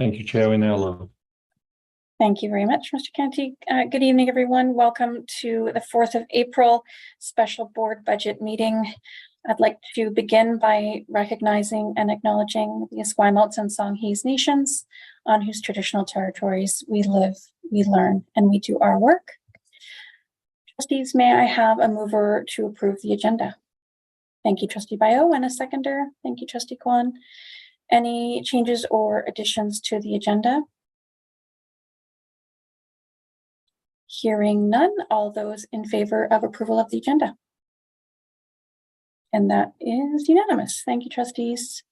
Thank you, Chair. We now love. Thank you very much, Mr. Canty. Good evening, everyone. Welcome to the 4th of April special board budget meeting. I'd like to begin by recognizing and acknowledging the Esquimalt and Songhees nations on whose traditional territories we live, we learn, and we do our work. Trustees, may I have a mover to approve the agenda? Thank you, Trustee Bayo, and a seconder. Thank you, Trustee Kwan. Any changes or additions to the agenda? Hearing none, all those in favor of approval of the agenda? And that is unanimous. Thank you, trustees.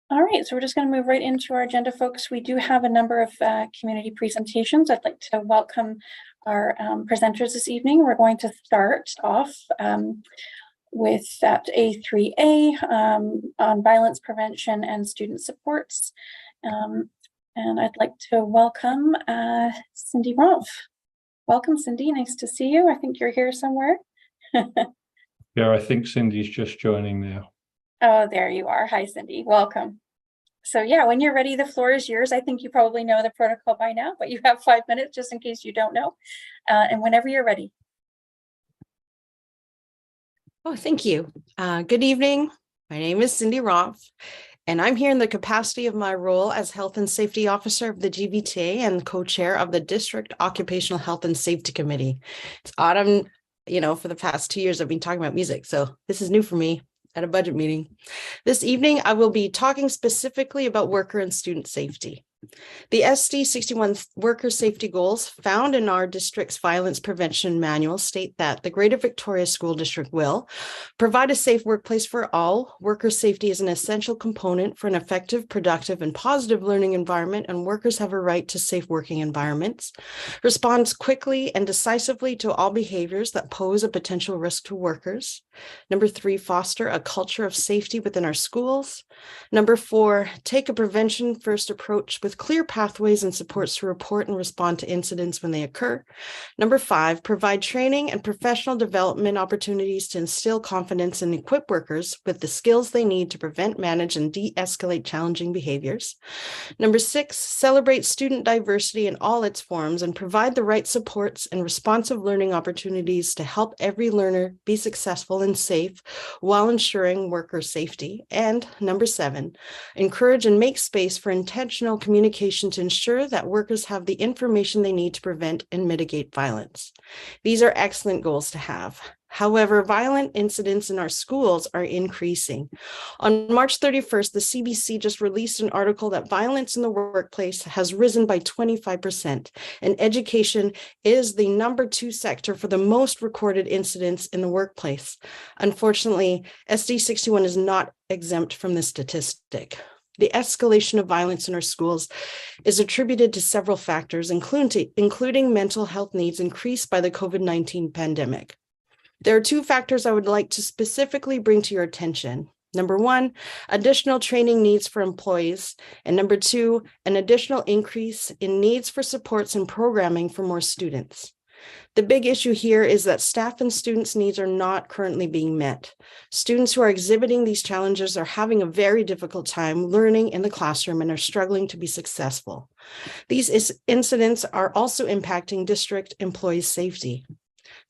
All right, so we're just going to move right into our agenda, folks. We do have a number of community presentations. I'd like to welcome our presenters this evening. We're going to start off with A3A on violence prevention and student supports. And I'd like to welcome Cindy Rolfe. Welcome, Cindy. Nice to see you. I think you're here somewhere. Yeah, I think Cindy's just joining now. Oh, there you are. Hi, Cindy. Welcome. So yeah, when you're ready, the floor is yours. I think you probably know the protocol by now, but you have 5 minutes just in case you don't know. And whenever you're ready. Oh, thank you. Good evening. My name is Cindy Rolfe, and I'm here in the capacity of my role as Health and Safety Officer of the GVTA and co-chair of the District Occupational Health and Safety Committee. It's autumn, for the past 2 years, I've been talking about music, so this is new for me at a budget meeting. This evening, I will be talking specifically about worker and student safety. The SD61 worker safety goals found in our district's violence prevention manual state that the Greater Victoria School District will provide a safe workplace for all. Worker safety is an essential component for an effective, productive, and positive learning environment, and workers have a right to safe working environments. Responds quickly and decisively to all behaviors that pose a potential risk to workers. Number 3, foster a culture of safety within our schools. Number 4, take a prevention-first approach with clear pathways and supports to report and respond to incidents when they occur. Number 5, provide training and professional development opportunities to instill confidence and equip workers with the skills they need to prevent, manage, and de-escalate challenging behaviors. Number 6, celebrate student diversity in all its forms and provide the right supports and responsive learning opportunities to help every learner be successful and safe while ensuring worker safety. And number 7, encourage and make space for intentional communication to ensure that workers have the information they need to prevent and mitigate violence. These are excellent goals to have. However, violent incidents in our schools are increasing. On March 31st, the CBC just released an article that violence in the workplace has risen by 25%, and education is the number 2 sector for the most recorded incidents in the workplace. Unfortunately, SD61 is not exempt from this statistic. The escalation of violence in our schools is attributed to several factors, including mental health needs increased by the COVID-19 pandemic. There are 2 factors I would like to specifically bring to your attention. Number 1, additional training needs for employees. And number 2, an additional increase in needs for supports and programming for more students. The big issue here is that staff and students' needs are not currently being met. Students who are exhibiting these challenges are having a very difficult time learning in the classroom and are struggling to be successful. These incidents are also impacting district employees' safety.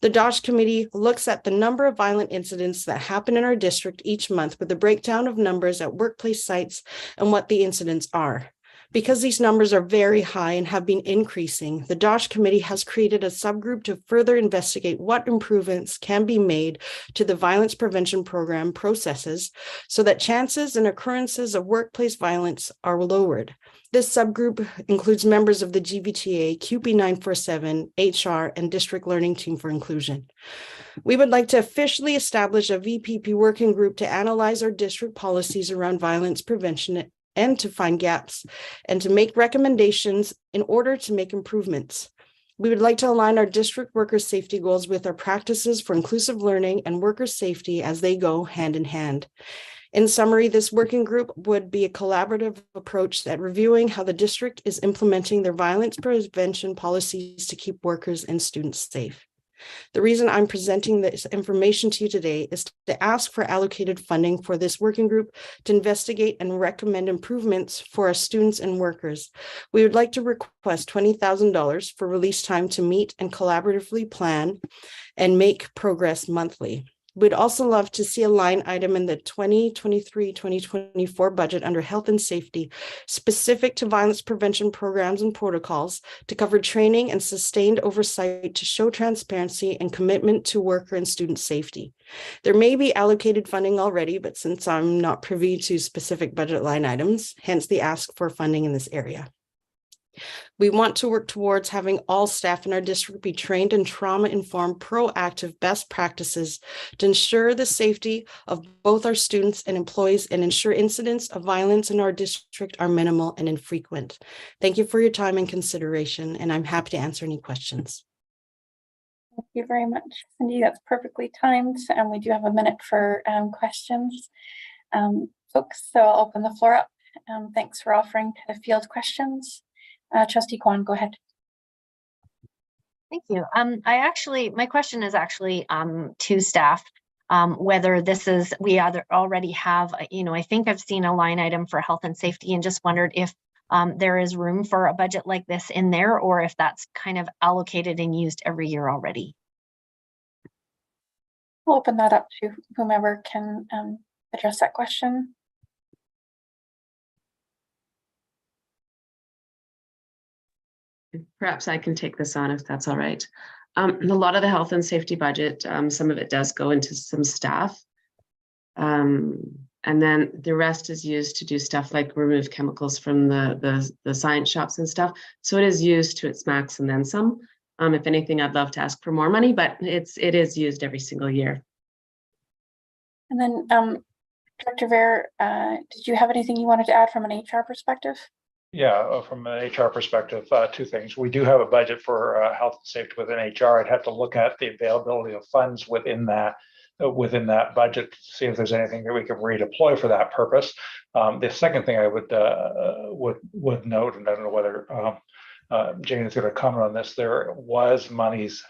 The DOSH committee looks at the number of violent incidents that happen in our district each month with a breakdown of numbers at workplace sites and what the incidents are. Because these numbers are very high and have been increasing, the DOSH committee has created a subgroup to further investigate what improvements can be made to the violence prevention program processes so that chances and occurrences of workplace violence are lowered. This subgroup includes members of the GVTA, QP947, HR, and District Learning Team for Inclusion. We would like to officially establish a VPP working group to analyze our district policies around violence prevention and to find gaps and to make recommendations in order to make improvements. We would like to align our district worker safety goals with our practices for inclusive learning and worker safety as they go hand in hand. In summary, this working group would be a collaborative approach at reviewing how the district is implementing their violence prevention policies to keep workers and students safe. The reason I'm presenting this information to you today is to ask for allocated funding for this working group to investigate and recommend improvements for our students and workers. We would like to request $20,000 for release time to meet and collaboratively plan and make progress monthly. We'd also love to see a line item in the 2023-2024 budget under health and safety specific to violence prevention programs and protocols to cover training and sustained oversight to show transparency and commitment to worker and student safety. There may be allocated funding already, but since I'm not privy to specific budget line items, hence the ask for funding in this area. We want to work towards having all staff in our district be trained in trauma-informed, proactive best practices to ensure the safety of both our students and employees and ensure incidents of violence in our district are minimal and infrequent. Thank you for your time and consideration, and I'm happy to answer any questions. Thank you very much, Cindy. That's perfectly timed, and we do have a minute for questions. Folks, so I'll open the floor up. Thanks for offering to field questions. Trustee Kwan, go ahead. Thank you. My question is actually to staff, whether this is, we already have, I think I've seen a line item for health and safety and just wondered if there is room for a budget like this in there, or if that's kind of allocated and used every year already. I'll open that up to whomever can address that question. Perhaps I can take this on if that's all right. A lot of the health and safety budget, some of it does go into some staff. And then the rest is used to do stuff like remove chemicals from the science shops and stuff. So it is used to its max and then some. If anything, I'd love to ask for more money, but it is used every single year. And then Director Ver, did you have anything you wanted to add from an HR perspective? Yeah, from an HR perspective, two things. We do have a budget for health and safety within HR. I'd have to look at the availability of funds within that budget to see if there's anything that we can redeploy for that purpose. The second thing I would note, and I don't know whether Jane is going to comment on this, there was monies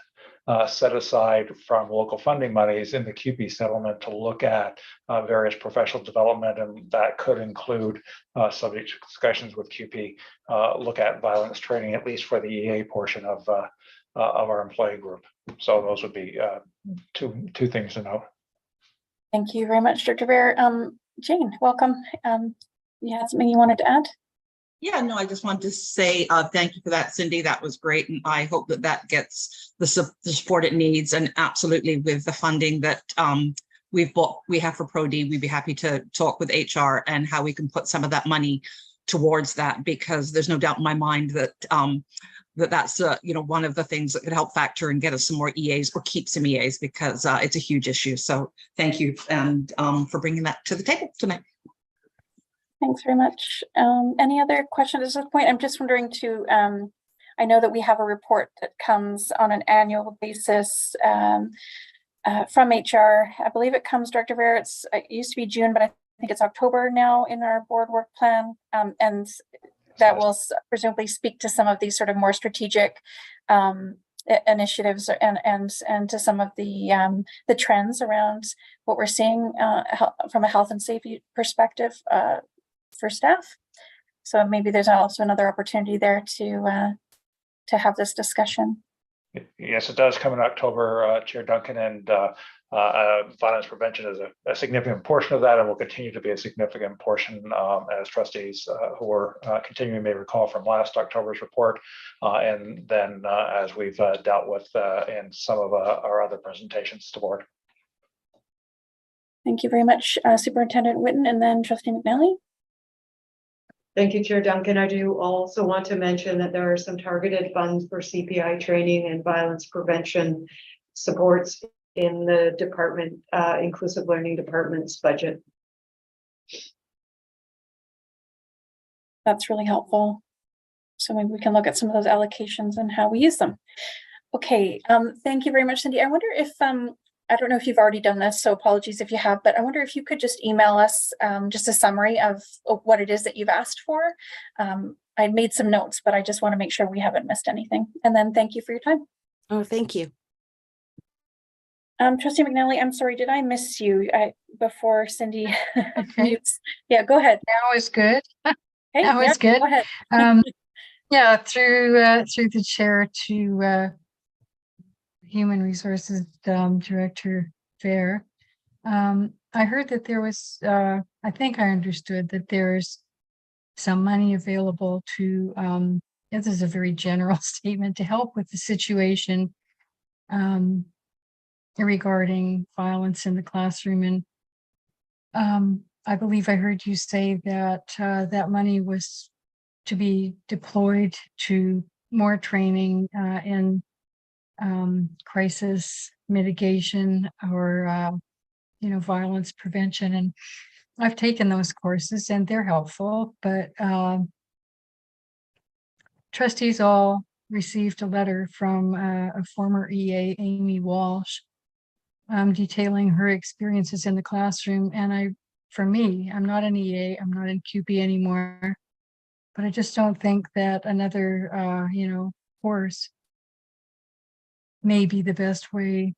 set aside from local funding monies in the QP settlement to look at various professional development, and that could include subject to discussions with QP, look at violence training, at least for the EA portion of our employee group. So those would be two things to note. Thank you very much, Director Ver. Jane, welcome. You had something you wanted to add? Yeah, no, I just wanted to say thank you for that, Cindy. That was great. And I hope that that gets the support it needs. And absolutely with the funding that we have for Pro-D, we'd be happy to talk with HR and how we can put some of that money towards that, because there's no doubt in my mind that that's one of the things that could help factor and get us some more EAs or keep some EAs, because it's a huge issue. So thank you and for bringing that to the table tonight. Thanks very much. Any other questions at this point? I'm just wondering too, I know that we have a report that comes on an annual basis from HR. I believe it comes, Director Ver, it used to be June, but I think it's October now in our board work plan. And that will presumably speak to some of these sort of more strategic initiatives and to some of the trends around what we're seeing from a health and safety perspective for staff. So maybe there's also another opportunity there to have this discussion. Yes, it does come in October, Chair Duncan, and violence prevention is a significant portion of that, and will continue to be a significant portion as trustees who are continuing may recall from last October's report, and then as we've dealt with in some of our other presentations to board. Thank you very much, Superintendent Whitten, and then Trustee McNally. Thank you, Chair Duncan. I do also want to mention that there are some targeted funds for CPI training and violence prevention supports in the department, inclusive learning department's budget. That's really helpful. So maybe we can look at some of those allocations and how we use them. Okay, thank you very much, Cindy. I wonder if, I don't know if you've already done this, so apologies if you have, but I wonder if you could just email us just a summary of what it is that you've asked for. I made some notes, but I just want to make sure we haven't missed anything. And then thank you for your time. Oh, thank you. Trustee McNally, I'm sorry, did I miss you before Cindy Okay. mutes? Yeah, go ahead. Now is good. Hey, That was yep, good. go ahead. Yeah, through the chair to Human Resources Director Fair. I heard that there was, I think I understood that there's some money available to, this is a very general statement, to help with the situation regarding violence in the classroom. And I believe I heard you say that that money was to be deployed to more training in crisis mitigation or violence prevention. And I've taken those courses and they're helpful, but trustees all received a letter from a former EA, Amy Walsh, detailing her experiences in the classroom. And for me, I'm not an EA, I'm not in QP anymore, but I just don't think that another, course may be the best way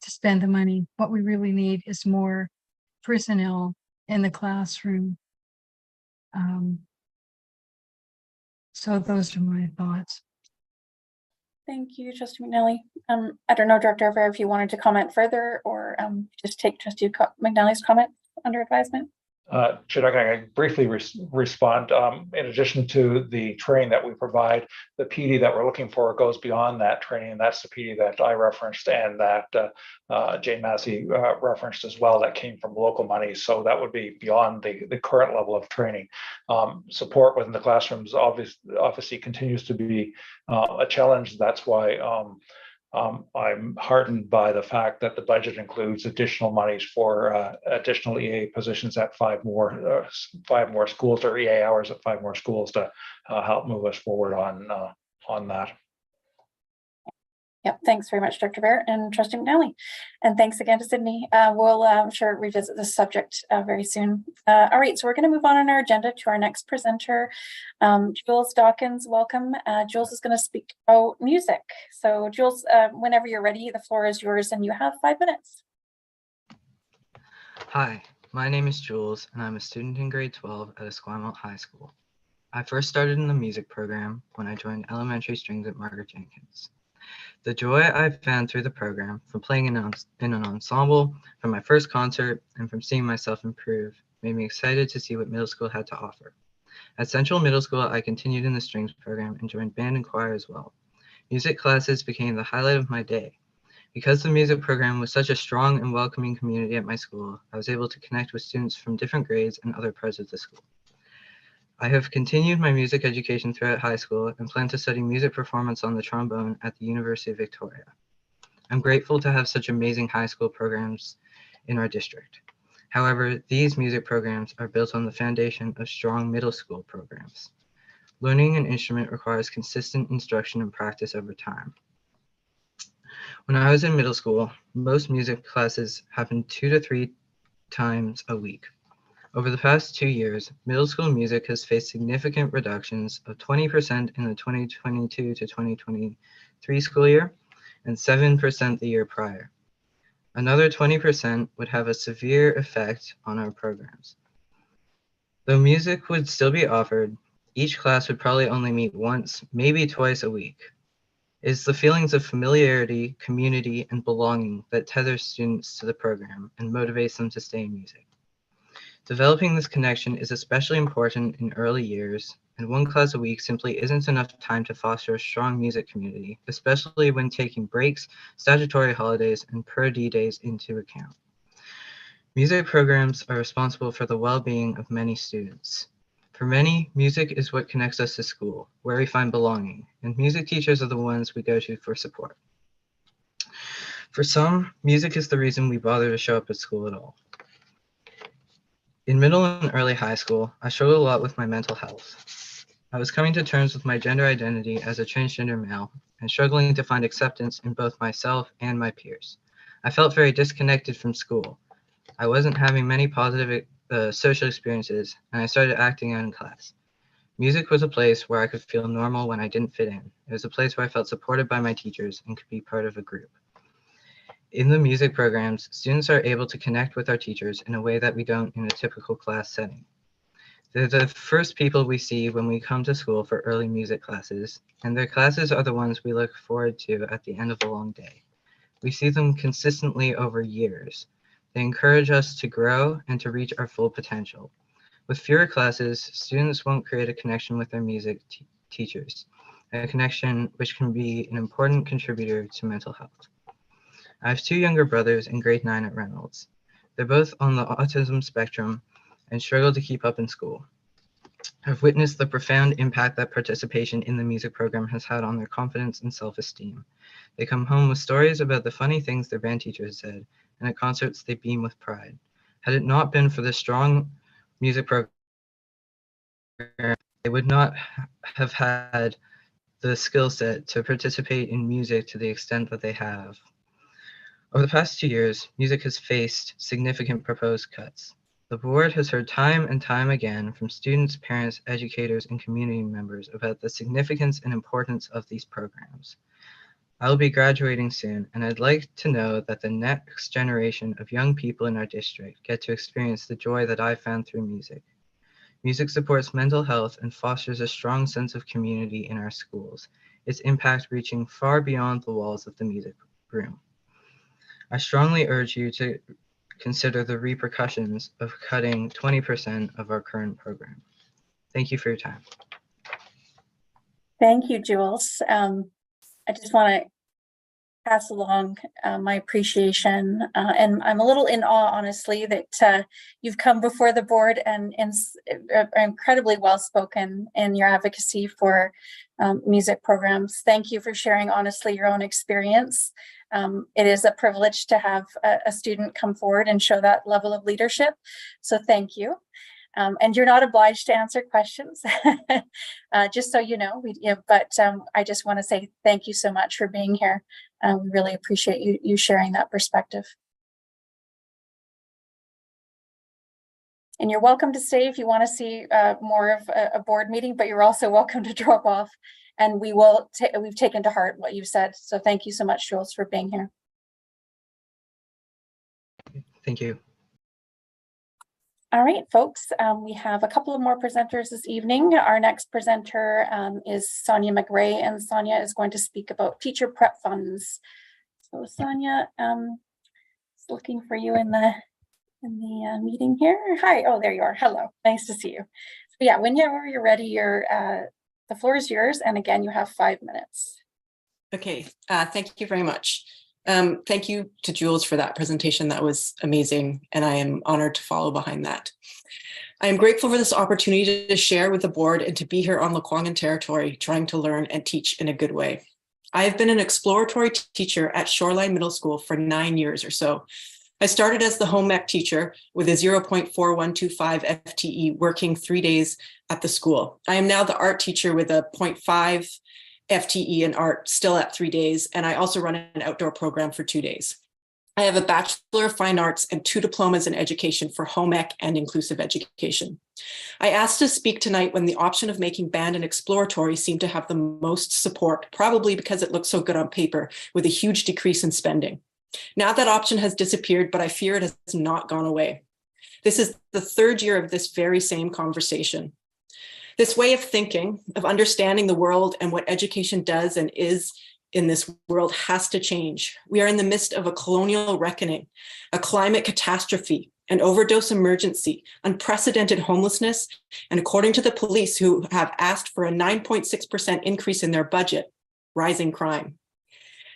to spend the money. What we really need is more personnel in the classroom. So those are my thoughts. Thank you, Trustee McNally. I don't know, Director Fair, if you wanted to comment further or just take Trustee McNally's comment under advisement. Chair Duncan, I can briefly respond. In addition to the training that we provide, the PD that we're looking for goes beyond that training. And that's the PD that I referenced and that Jane Massey referenced as well, that came from local money. So that would be beyond the current level of training. Support within the classrooms obviously continues to be a challenge. That's why I'm heartened by the fact that the budget includes additional monies for additional EA positions at five more schools, or EA hours at 5 more schools, to help move us forward on that. Yep, thanks very much, Dr. Bear and Trustee McNally. And thanks again to Sydney. We'll, I'm sure, revisit this subject very soon. All right, so we're going to move on our agenda to our next presenter, Jules Dawkins. Welcome. Jules is going to speak about music. So Jules, whenever you're ready, the floor is yours and you have 5 minutes. Hi, my name is Jules and I'm a student in grade 12 at Esquimalt High School. I first started in the music program when I joined elementary strings at Margaret Jenkins. The joy I've found through the program, from playing in an ensemble, from my first concert, and from seeing myself improve, made me excited to see what middle school had to offer. At Central Middle School, I continued in the strings program and joined band and choir as well. Music classes became the highlight of my day. Because the music program was such a strong and welcoming community at my school, I was able to connect with students from different grades and other parts of the school. I have continued my music education throughout high school and plan to study music performance on the trombone at the University of Victoria. I'm grateful to have such amazing high school programs in our district. However, these music programs are built on the foundation of strong middle school programs. Learning an instrument requires consistent instruction and practice over time. When I was in middle school, most music classes happened 2 to 3 times a week. Over the past 2 years, middle school music has faced significant reductions of 20% in the 2022 to 2023 school year and 7% the year prior. Another 20% would have a severe effect on our programs. Though music would still be offered, each class would probably only meet once, maybe twice a week. It's the feelings of familiarity, community, and belonging that tether students to the program and motivates them to stay in music. Developing this connection is especially important in early years, and 1 class a week simply isn't enough time to foster a strong music community, especially when taking breaks, statutory holidays, and per D days into account. Music programs are responsible for the well-being of many students. For many, music is what connects us to school, where we find belonging, and music teachers are the ones we go to for support. For some, music is the reason we bother to show up at school at all. In middle and early high school, I struggled a lot with my mental health. I was coming to terms with my gender identity as a transgender male and struggling to find acceptance in both myself and my peers. I felt very disconnected from school. I wasn't having many positive social experiences, and I started acting out in class. Music was a place where I could feel normal when I didn't fit in. It was a place where I felt supported by my teachers and could be part of a group. In the music programs, students are able to connect with our teachers in a way that we don't in a typical class setting. They're the first people we see when we come to school for early music classes, and their classes are the ones we look forward to at the end of a long day. We see them consistently over years. They encourage us to grow and to reach our full potential. With fewer classes, students won't create a connection with their music teachers, a connection which can be an important contributor to mental health. I have two younger brothers in grade 9 at Reynolds. They're both on the autism spectrum and struggle to keep up in school. I've witnessed the profound impact that participation in the music program has had on their confidence and self-esteem. They come home with stories about the funny things their band teachers said, and at concerts they beam with pride. Had it not been for the strong music program, they would not have had the skill set to participate in music to the extent that they have. Over the past 2 years, music has faced significant proposed cuts. The board has heard time and time again from students, parents, educators, and community members about the significance and importance of these programs. I will be graduating soon, and I'd like to know that the next generation of young people in our district get to experience the joy that I found through music. Music supports mental health and fosters a strong sense of community in our schools, its impact reaching far beyond the walls of the music room. I strongly urge you to consider the repercussions of cutting 20% of our current program. Thank you for your time. Thank you, Jules. I just want to pass along my appreciation, and I'm a little in awe, honestly, that you've come before the board and are incredibly well spoken in your advocacy for music programs. Thank you for sharing honestly your own experience. It is a privilege to have a student come forward and show that level of leadership. So thank you. And you're not obliged to answer questions, just so you know. But I just want to say thank you so much for being here. We really appreciate you sharing that perspective. And you're welcome to stay if you want to see more of a board meeting, but you're also welcome to drop off. And we've taken to heart what you've said. So thank you so much, Jules, for being here. Thank you. All right, folks, we have a couple of more presenters this evening. Our next presenter is Sonia McRae, and Sonia is going to speak about teacher prep funds. So Sonia, looking for you in the meeting here. Hi, oh, there you are. Hello, nice to see you. So yeah, whenever you're ready, the floor is yours. And again, you have 5 minutes. Okay, thank you very much. Thank you to Jules for that presentation. That was amazing, and I am honored to follow behind that. I am grateful for this opportunity to share with the board and to be here on Lekwungen territory, trying to learn and teach in a good way. I have been an exploratory teacher at Shoreline Middle School for 9 years or so. I started as the home ec teacher with a 0.4125 FTE, working 3 days at the school. I am now the art teacher with a 0.5 FTE in art, still at 3 days, and I also run an outdoor program for 2 days. I have a Bachelor of Fine Arts and 2 diplomas in education for home ec and inclusive education. I asked to speak tonight when the option of making band and exploratory seemed to have the most support, probably because it looked so good on paper with a huge decrease in spending. Now that option has disappeared, but I fear it has not gone away. This is the 3rd year of this very same conversation. This way of thinking, of understanding the world and what education does and is in this world has to change. We are in the midst of a colonial reckoning, a climate catastrophe, an overdose emergency, unprecedented homelessness, and according to the police who have asked for a 9.6% increase in their budget, rising crime.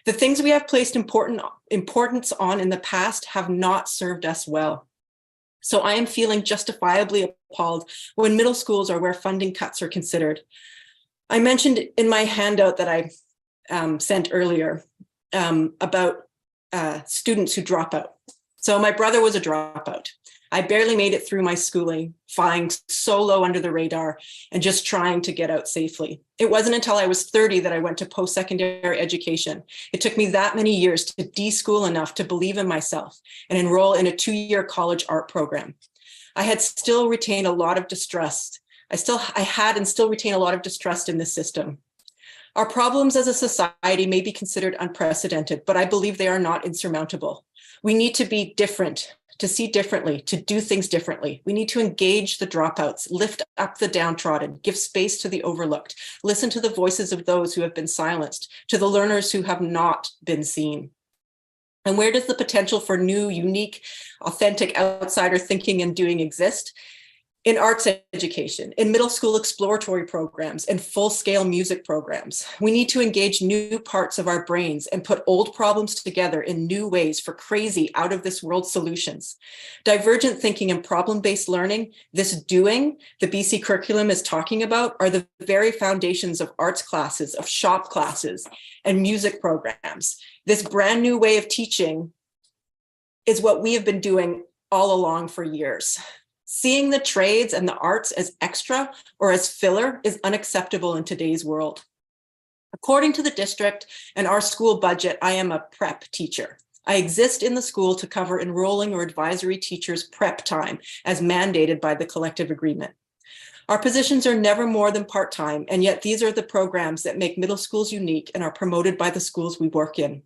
The things we have placed importance on in the past have not served us well. So I am feeling justifiably appalled when middle schools are where funding cuts are considered. I mentioned in my handout that I sent earlier about students who drop out. So my brother was a dropout. I barely made it through my schooling, flying so low under the radar and just trying to get out safely. It wasn't until I was 30 that I went to post-secondary education. It took me that many years to de-school enough to believe in myself and enroll in a 2-year college art program. I had still retained a lot of distrust. I had and still retain a lot of distrust in the system. Our problems as a society may be considered unprecedented, but I believe they are not insurmountable. We need to be different, to see differently, to do things differently. We need to engage the dropouts, lift up the downtrodden, give space to the overlooked, listen to the voices of those who have been silenced, to the learners who have not been seen. And where does the potential for new, unique, authentic outsider thinking and doing exist? In arts education, in middle school exploratory programs, and full-scale music programs. We need to engage new parts of our brains and put old problems together in new ways for crazy, out-of-this-world solutions. Divergent thinking and problem-based learning, this doing the BC curriculum is talking about, are the very foundations of arts classes, of shop classes, and music programs. This brand new way of teaching is what we have been doing all along for years. Seeing the trades and the arts as extra or as filler is unacceptable in today's world. According to the district and our school budget, I am a prep teacher. I exist in the school to cover enrolling or advisory teachers' prep time as mandated by the collective agreement. Our positions are never more than part-time, and yet these are the programs that make middle schools unique and are promoted by the schools we work in.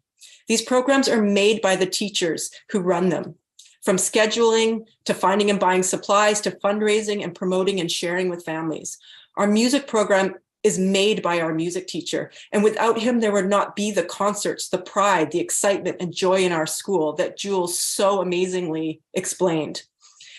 These programs are made by the teachers who run them. From scheduling to finding and buying supplies to fundraising and promoting and sharing with families. Our music program is made by our music teacher, and without him, there would not be the concerts, the pride, the excitement and joy in our school that Jules so amazingly explained.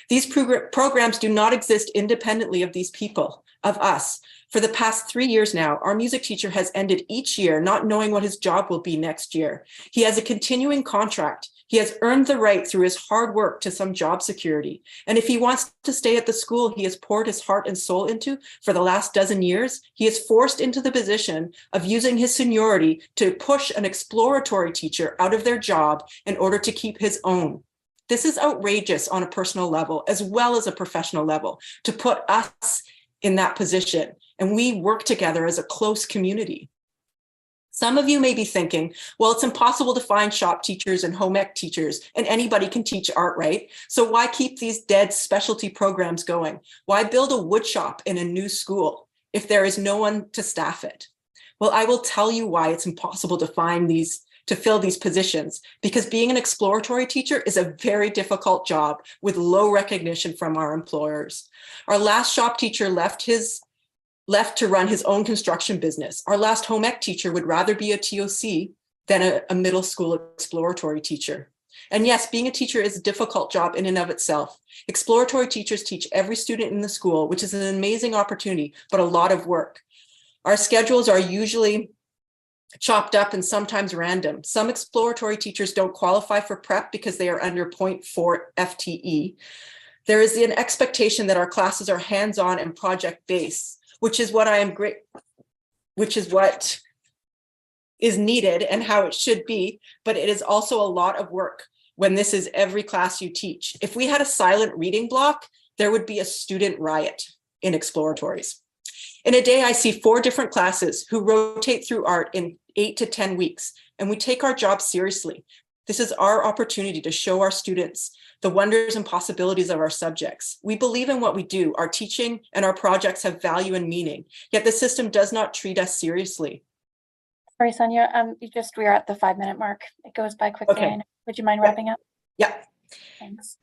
These programs do not exist independently of these people, of us. For the past 3 years now, our music teacher has ended each year not knowing what his job will be next year. He has a continuing contract. He has earned the right through his hard work to some job security. And if he wants to stay at the school he has poured his heart and soul into for the last dozen years, he is forced into the position of using his seniority to push an exploratory teacher out of their job in order to keep his own. This is outrageous on a personal level, as well as a professional level, to put us in that position. And we work together as a close community. Some of you may be thinking, well, it's impossible to find shop teachers and home ec teachers, and anybody can teach art, right? So why keep these dead specialty programs going? Why build a wood shop in a new school if there is no one to staff it? Well, I will tell you why it's impossible to fill these positions, because being an exploratory teacher is a very difficult job with low recognition from our employers. Our last shop teacher left to run his own construction business. Our last home ec teacher would rather be a TOC than a middle school exploratory teacher. And yes, being a teacher is a difficult job in and of itself. Exploratory teachers teach every student in the school, which is an amazing opportunity, but a lot of work. Our schedules are usually chopped up and sometimes random. Some exploratory teachers don't qualify for prep because they are under 0.4 FTE. There is an expectation that our classes are hands-on and project-based, which is what is needed and how it should be, but it is also a lot of work when this is every class you teach. If we had a silent reading block, there would be a student riot in exploratories. In a day, I see 4 different classes who rotate through art in 8 to 10 weeks, and we take our job seriously. This is our opportunity to show our students the wonders and possibilities of our subjects. We believe in what we do. Our teaching and our projects have value and meaning, yet the system does not treat us seriously. Sorry, Sonia, we are at the 5-minute mark. It goes by quickly. Okay. Would you mind wrapping up? Yeah. Thanks.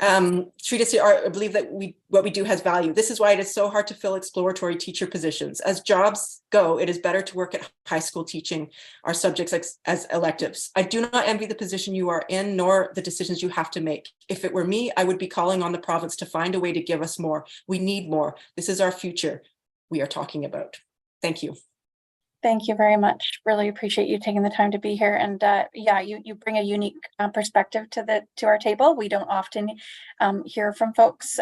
Treat us, I believe that what we do has value. This is why it is so hard to fill exploratory teacher positions. As jobs go, it is better to work at high school teaching our subjects as electives. I do not envy the position you are in, nor the decisions you have to make. If it were me, I would be calling on the province to find a way to give us more. We need more. This is our future we are talking about. Thank you. Thank you very much. Really appreciate you taking the time to be here. And yeah, you bring a unique perspective to our table. We don't often hear from folks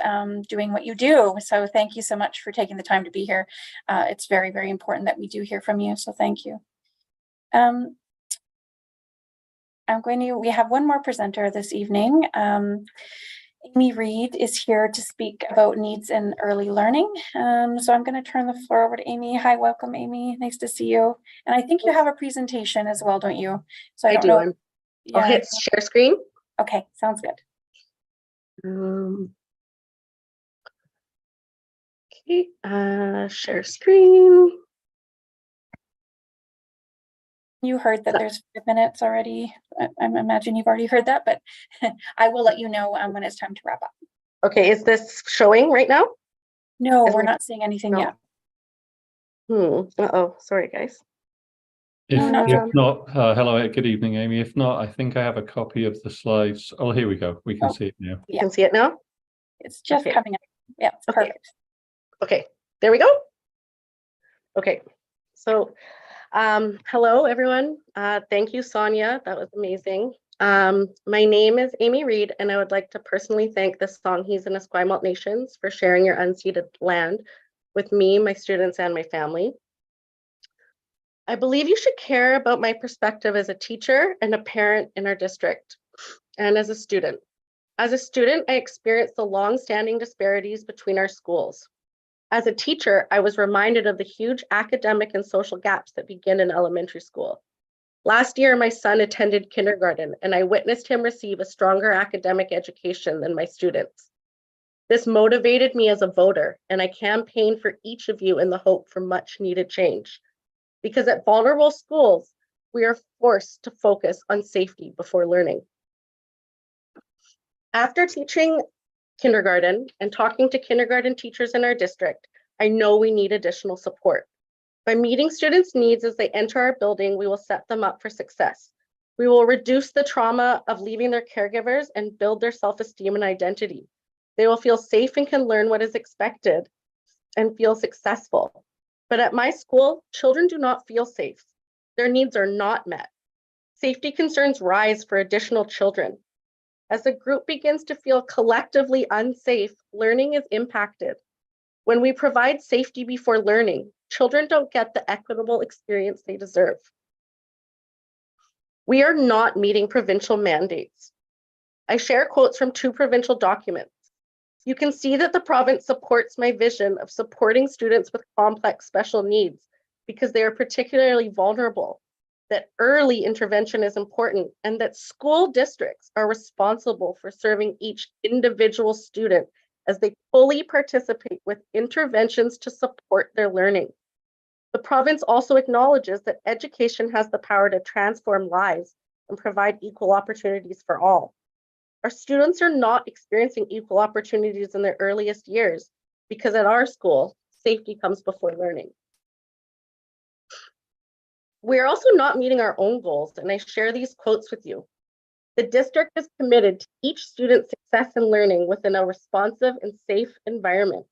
doing what you do. So thank you so much for taking the time to be here. It's very, very important that we do hear from you. So thank you. We have one more presenter this evening. Amy Reed is here to speak about needs in early learning. So I'm going to turn the floor over to Amy. Hi, welcome, Amy. Nice to see you. And I think you have a presentation as well, don't you? So I don't know. I'll hit share screen. Okay, sounds good. Okay, share screen. You heard that there's 5 minutes already. I imagine you've already heard that, but I will let you know when it's time to wrap up. Okay, is this showing right now? No, Is we're my- not seeing anything no. yet. Uh-oh, sorry guys. No, not If yet. not, hello, good evening, Amy. If not, I think I have a copy of the slides. Oh, here we go. We can Oh. see it now. You can see it now? It's just Okay. coming up. Yeah, it's Okay. perfect. Okay, there we go. Okay, so hello everyone. Thank you, Sonia. That was amazing. My name is Amy Reed, and I would like to personally thank the Songhees and Esquimalt Nations for sharing your unceded land with me, my students, and my family. I believe you should care about my perspective as a teacher and a parent in our district, and as a student. As a student, I experienced the long-standing disparities between our schools. As a teacher, I was reminded of the huge academic and social gaps that begin in elementary school. Last year, my son attended kindergarten, and I witnessed him receive a stronger academic education than my students. This motivated me as a voter, and I campaigned for each of you in the hope for much needed change. Because at vulnerable schools, we are forced to focus on safety before learning. After teaching kindergarten and talking to kindergarten teachers in our district, I know we need additional support. By meeting students' needs as they enter our building, we will set them up for success. We will reduce the trauma of leaving their caregivers and build their self-esteem and identity. They will feel safe and can learn what is expected and feel successful. But at my school, children do not feel safe. Their needs are not met. Safety concerns rise for additional children. As the group begins to feel collectively unsafe, learning is impacted. When we provide safety before learning, children don't get the equitable experience they deserve. We are not meeting provincial mandates. I share quotes from 2 provincial documents. You can see that the province supports my vision of supporting students with complex special needs because they are particularly vulnerable, that early intervention is important, and that school districts are responsible for serving each individual student as they fully participate with interventions to support their learning. The province also acknowledges that education has the power to transform lives and provide equal opportunities for all. Our students are not experiencing equal opportunities in their earliest years because at our school, safety comes before learning. We're also not meeting our own goals, and I share these quotes with you. The district is committed to each student's success in learning within a responsive and safe environment.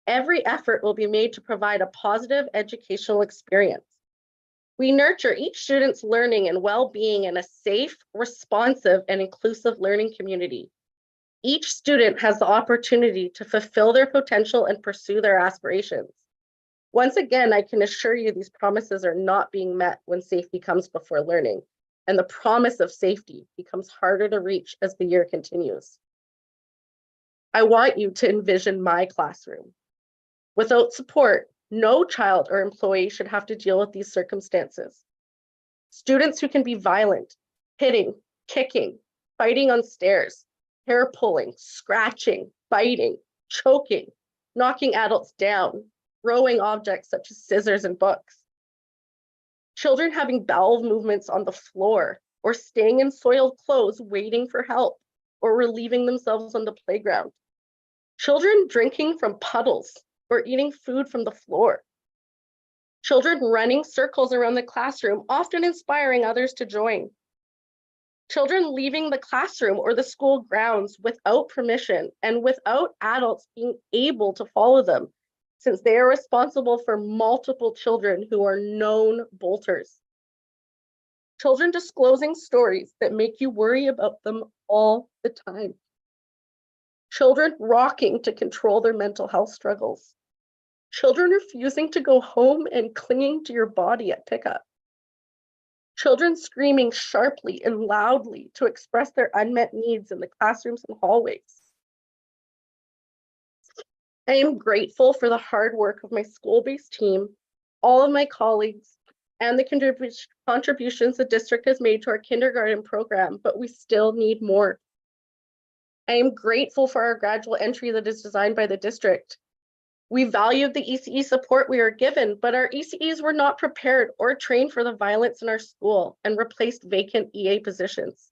Every effort will be made to provide a positive educational experience. We nurture each student's learning and well-being in a safe, responsive, and inclusive learning community. Each student has the opportunity to fulfill their potential and pursue their aspirations. Once again, I can assure you these promises are not being met when safety comes before learning, and the promise of safety becomes harder to reach as the year continues. I want you to envision my classroom. Without support, no child or employee should have to deal with these circumstances. Students who can be violent, hitting, kicking, fighting on stairs, hair pulling, scratching, biting, choking, knocking adults down, throwing objects such as scissors and books. Children having bowel movements on the floor or staying in soiled clothes waiting for help or relieving themselves on the playground. Children drinking from puddles or eating food from the floor. Children running circles around the classroom, often inspiring others to join. Children leaving the classroom or the school grounds without permission and without adults being able to follow them, since they are responsible for multiple children who are known bolters. Children disclosing stories that make you worry about them all the time. Children rocking to control their mental health struggles. Children refusing to go home and clinging to your body at pickup. Children screaming sharply and loudly to express their unmet needs in the classrooms and hallways. I am grateful for the hard work of my school-based team, all of my colleagues, and the contributions the district has made to our kindergarten program, but we still need more. I am grateful for our gradual entry that is designed by the district. We valued the ECE support we were given, but our ECEs were not prepared or trained for the violence in our school and replaced vacant EA positions.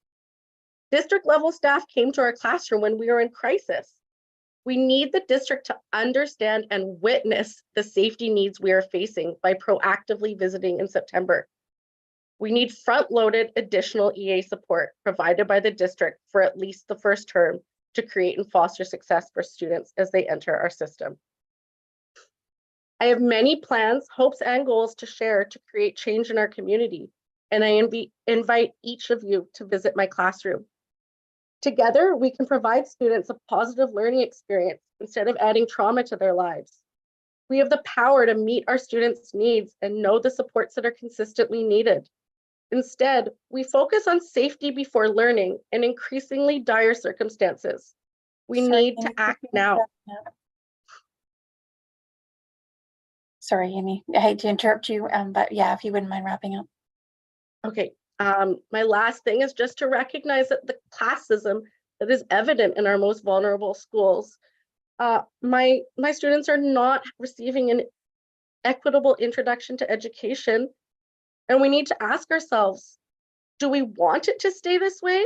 District level staff came to our classroom when we were in crisis. We need the district to understand and witness the safety needs we are facing by proactively visiting in September. We need front-loaded additional EA support provided by the district for at least the first term to create and foster success for students as they enter our system. I have many plans, hopes, and goals to share to create change in our community, and I invite each of you to visit my classroom. Together, we can provide students a positive learning experience instead of adding trauma to their lives. We have the power to meet our students' needs and know the supports that are consistently needed. Instead, we focus on safety before learning in increasingly dire circumstances. We need to act now. Sorry, Amy, I hate to interrupt you, but yeah, if you wouldn't mind wrapping up. Okay, my last thing is just to recognize that the classism that is evident in our most vulnerable schools. My students are not receiving an equitable introduction to education, and we need to ask ourselves, do we want it to stay this way?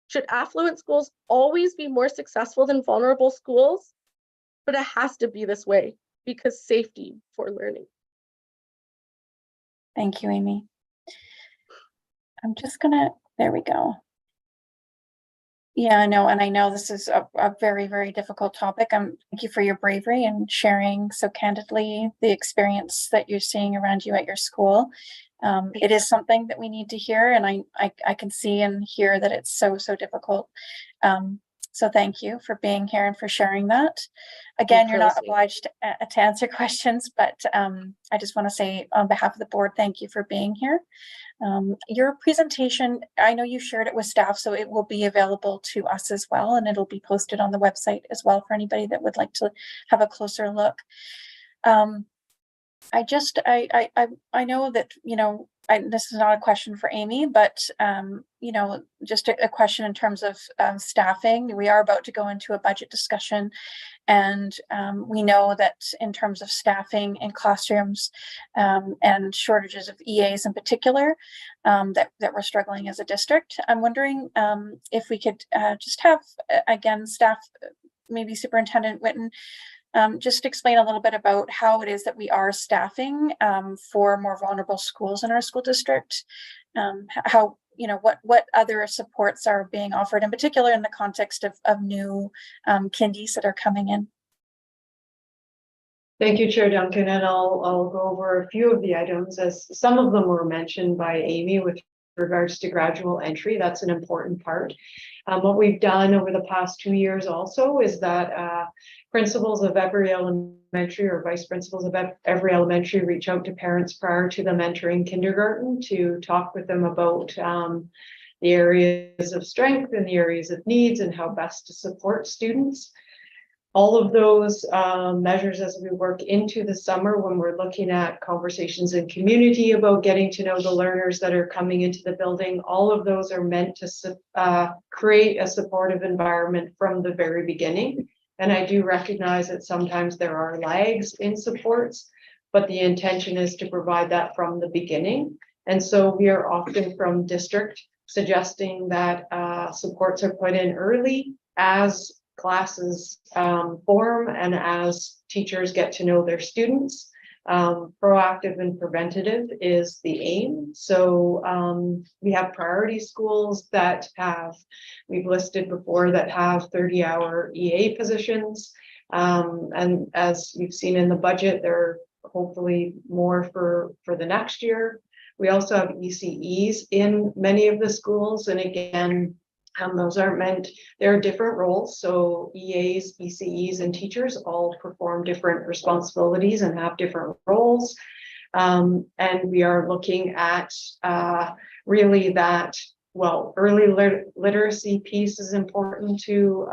Should affluent schools always be more successful than vulnerable schools? But it has to be this way because safety for learning. Thank you, Amy. I'm just gonna, there we go. Yeah, I know, and I know this is a very, very difficult topic. Thank you for your bravery and sharing so candidly the experience that you're seeing around you at your school. It is something that we need to hear, and I can see and hear that it's so difficult. So thank you for being here and for sharing that. Again, you're not obliged to answer questions, but I just want to say on behalf of the board, thank you for being here. Your presentation, I know you shared it with staff, so it will be available to us as well, and it'll be posted on the website as well for anybody that would like to have a closer look. I know that, you know, this is not a question for Amy, but, you know, just a question in terms of staffing. We are about to go into a budget discussion, and we know that in terms of staffing in classrooms and shortages of EAs in particular, that we're struggling as a district. I'm wondering if we could just have, again, staff, maybe Superintendent Whitten, just explain a little bit about how it is that we are staffing for more vulnerable schools in our school district. How, you know, what other supports are being offered, in particular in the context of new kindies that are coming in. Thank you, Chair Duncan, and I'll go over a few of the items, as some of them were mentioned by Amy with regards to gradual entry. That's an important part. What we've done over the past 2 years also is that principals of every elementary or vice principals of every elementary reach out to parents prior to them entering kindergarten to talk with them about the areas of strength and the areas of needs and how best to support students. All of those measures as we work into the summer, when we're looking at conversations in community about getting to know the learners that are coming into the building, all of those are meant to create a supportive environment from the very beginning. And I do recognize that sometimes there are lags in supports, but the intention is to provide that from the beginning. And so we are often from district suggesting that supports are put in early as classes form and as teachers get to know their students. Proactive and preventative is the aim. So we have priority schools that have, we've listed before, that have 30-hour EA positions. And as you've seen in the budget, there are hopefully more for the next year. We also have ECEs in many of the schools. And again, those aren't meant, there are different roles. So EAs, ECEs, and teachers all perform different responsibilities and have different roles. And we are looking at really that, well, early literacy piece is important to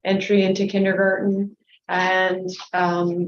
entry into kindergarten. And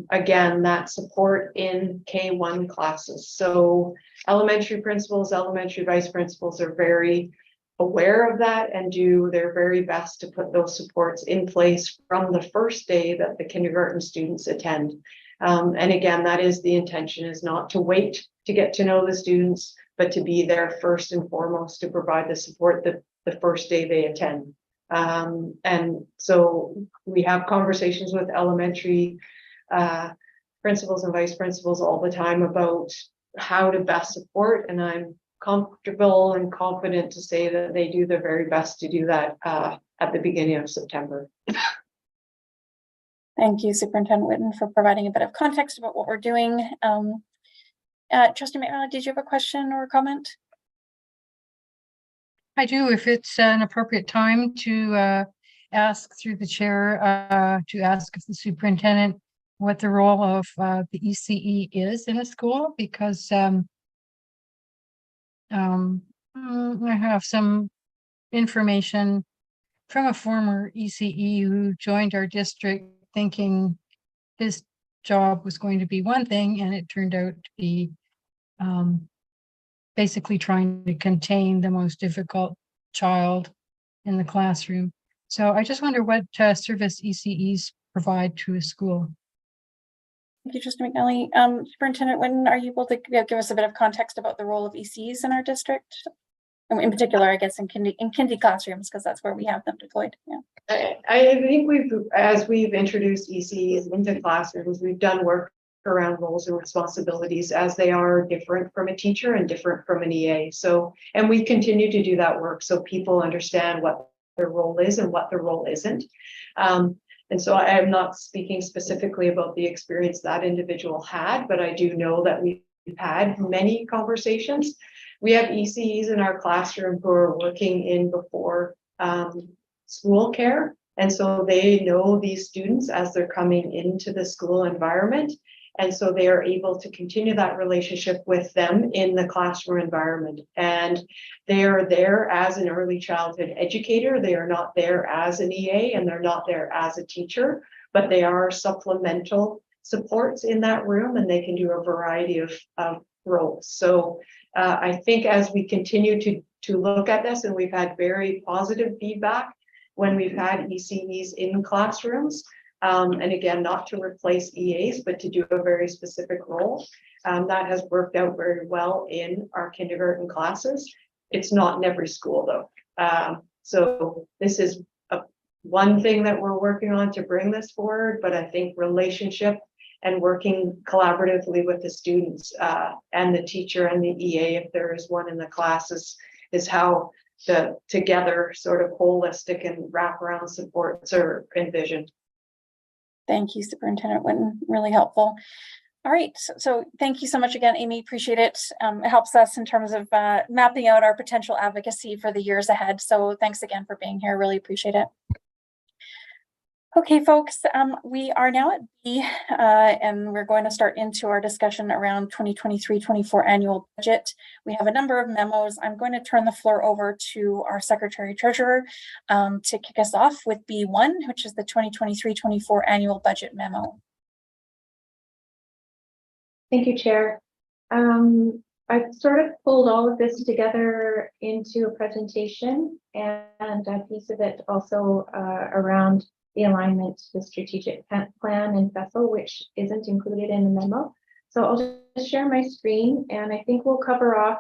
again, that support in K1 classes. So elementary principals, elementary vice principals are very aware of that and do their very best to put those supports in place from the first day that the kindergarten students attend. And again, that is the intention, is not to wait to get to know the students, but to be there first and foremost to provide the support the first day they attend. And so we have conversations with elementary principals and vice principals all the time about how to best support, and I'm comfortable and confident to say that they do their very best to do that at the beginning of September. Thank you, Superintendent Whitten, for providing a bit of context about what we're doing. Trustee McMillan, did you have a question or a comment? I do, if it's an appropriate time to ask through the chair, to ask of the superintendent what the role of the ECE is in a school, because I have some information from a former ECE who joined our district thinking his job was going to be one thing, and it turned out to be basically trying to contain the most difficult child in the classroom. So I just wonder what service ECEs provide to a school. Thank you, Trustee McNally. Superintendent Whitten, are you able to give us a bit of context about the role of ECEs in our district? In particular, I guess in kindy classrooms, because that's where we have them deployed. Yeah. I think as we've introduced ECEs into classrooms, we've done work around roles and responsibilities as they are different from a teacher and different from an EA. So, and we continue to do that work so people understand what their role is and what their role isn't. And so I am not speaking specifically about the experience that individual had, but I do know that we've had many conversations. We have ECEs in our classroom who are working in before school care. And so they know these students as they're coming into the school environment. And so they are able to continue that relationship with them in the classroom environment. And they are there as an early childhood educator. They are not there as an EA, and they're not there as a teacher, but they are supplemental supports in that room, and they can do a variety of roles. So I think as we continue to look at this, and we've had very positive feedback when we've had ECEs in classrooms, and again, not to replace EAs, but to do a very specific role. That has worked out very well in our kindergarten classes. It's not in every school though. So this is one thing that we're working on to bring this forward, but I think relationship and working collaboratively with the students and the teacher and the EA, if there is one in the classes, is how the together sort of holistic and wraparound supports are envisioned. Thank you, Superintendent Whitten, really helpful. All right, so thank you so much again, Amy, appreciate it. It helps us in terms of mapping out our potential advocacy for the years ahead. So thanks again for being here, really appreciate it. Okay, folks, we are now at B, and we're going to start into our discussion around 2023-24 annual budget. We have a number of memos. I'm going to turn the floor over to our Secretary Treasurer to kick us off with B1, which is the 2023-24 annual budget memo. Thank you, Chair. I've sort of pulled all of this together into a presentation, and a piece of it also around the alignment to the strategic plan and vessel, which isn't included in the memo. So I'll just share my screen, and I think we'll cover off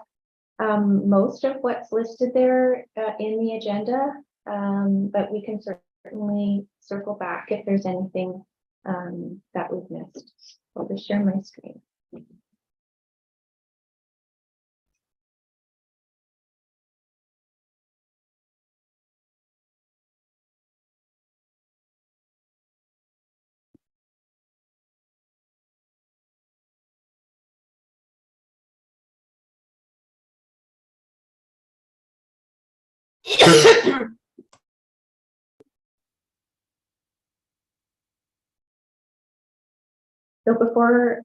most of what's listed there in the agenda, but we can certainly circle back if there's anything that we've missed. I'll just share my screen. So before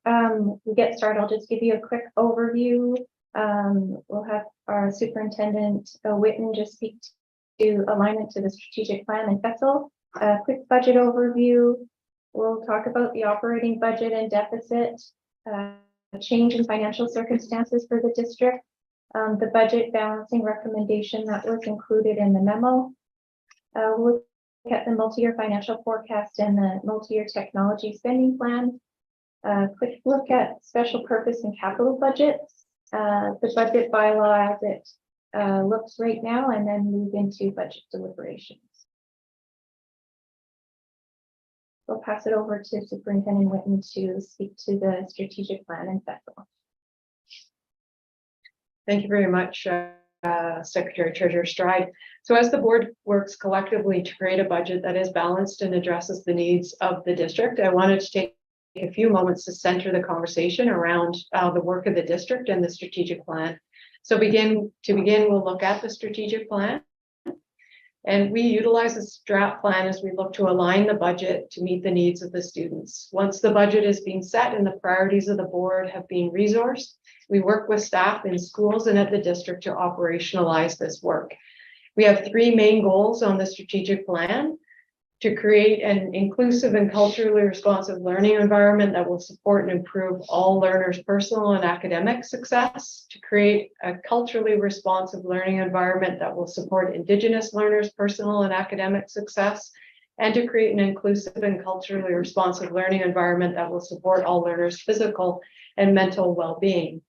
we get started, I'll just give you a quick overview. We'll have our Superintendent Whitten just speak to alignment to the strategic plan and vessel. A quick budget overview. We'll talk about the operating budget and deficit, change in financial circumstances for the district, The budget balancing recommendation that was included in the memo. We'll look at the multi-year financial forecast and the multi-year technology spending plan. Quick look at special purpose and capital budgets, the budget bylaw as it looks right now, and then move into budget deliberations. We'll pass it over to Superintendent Whitten to speak to the strategic plan and FESL. Thank you very much, Secretary Treasurer Stride. So as the board works collectively to create a budget that is balanced and addresses the needs of the district, I wanted to take a few moments to center the conversation around the work of the district and the strategic plan. So we'll look at the strategic plan. And we utilize the strat plan as we look to align the budget to meet the needs of the students. Once the budget is being set and the priorities of the board have been resourced, we work with staff in schools and at the district to operationalize this work. We have three main goals on the strategic plan: to create an inclusive and culturally responsive learning environment that will support and improve all learners' personal and academic success, to create a culturally responsive learning environment that will support Indigenous learners' personal and academic success, and to create an inclusive and culturally responsive learning environment that will support all learners' physical and mental well-being.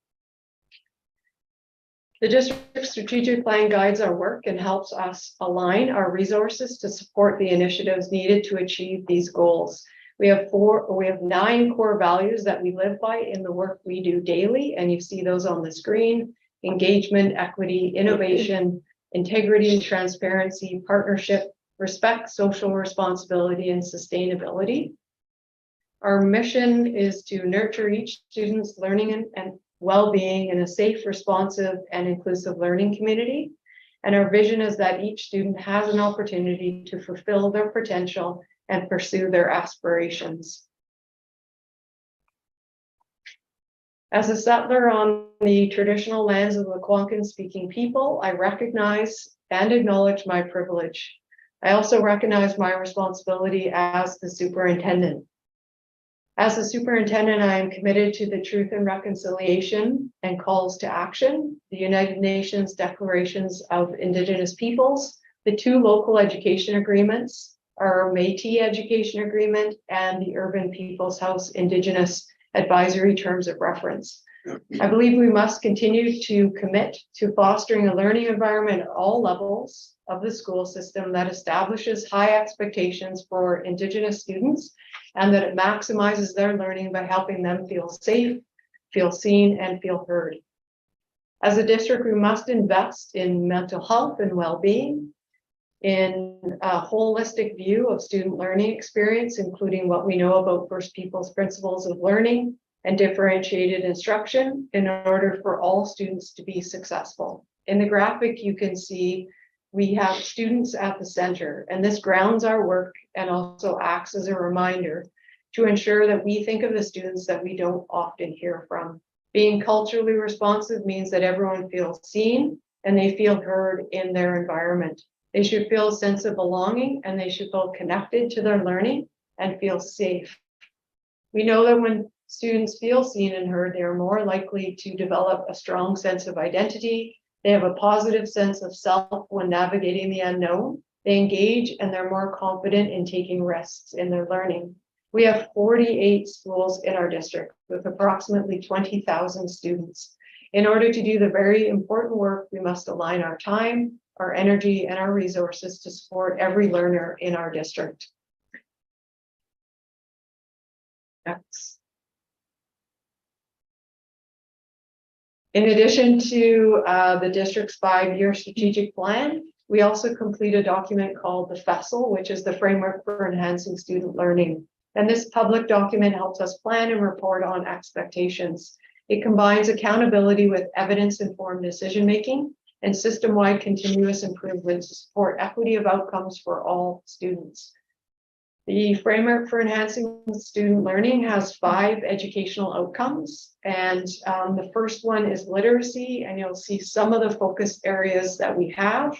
The district strategic plan guides our work and helps us align our resources to support the initiatives needed to achieve these goals. We have 9 core values that we live by in the work we do daily, and you see those on the screen: engagement, equity, innovation, integrity, transparency, partnership, respect, social responsibility, and sustainability. Our mission is to nurture each student's learning and well-being in a safe, responsive, and inclusive learning community. And our vision is that each student has an opportunity to fulfill their potential and pursue their aspirations. As a settler on the traditional lands of the Algonquin-speaking people, I recognize and acknowledge my privilege. I also recognize my responsibility as the superintendent. As a superintendent, I am committed to the truth and reconciliation and calls to action, the United Nations Declarations of Indigenous Peoples, the 2 local education agreements, our Métis Education Agreement, and the Urban People's House Indigenous Advisory Terms of Reference. I believe we must continue to commit to fostering a learning environment at all levels of the school system that establishes high expectations for Indigenous students and that it maximizes their learning by helping them feel safe, feel seen, and feel heard. As a district, we must invest in mental health and well-being, in a holistic view of student learning experience, including what we know about First Peoples principles of learning and differentiated instruction in order for all students to be successful. In the graphic, you can see we have students at the center, and this grounds our work and also acts as a reminder to ensure that we think of the students that we don't often hear from. Being culturally responsive means that everyone feels seen and they feel heard in their environment. They should feel a sense of belonging and they should feel connected to their learning and feel safe. We know that when students feel seen and heard, they are more likely to develop a strong sense of identity. They have a positive sense of self when navigating the unknown. They engage and they're more confident in taking risks in their learning. We have 48 schools in our district with approximately 20,000 students. In order to do the very important work, we must align our time, our energy, and our resources to support every learner in our district. Next. In addition to the district's 5-year strategic plan, we also complete a document called the FESL, which is the Framework for Enhancing Student Learning. And this public document helps us plan and report on expectations. It combines accountability with evidence-informed decision-making and system-wide continuous improvement to support equity of outcomes for all students. The Framework for Enhancing Student Learning has 5 educational outcomes, and the first one is literacy, and you'll see some of the focus areas that we have.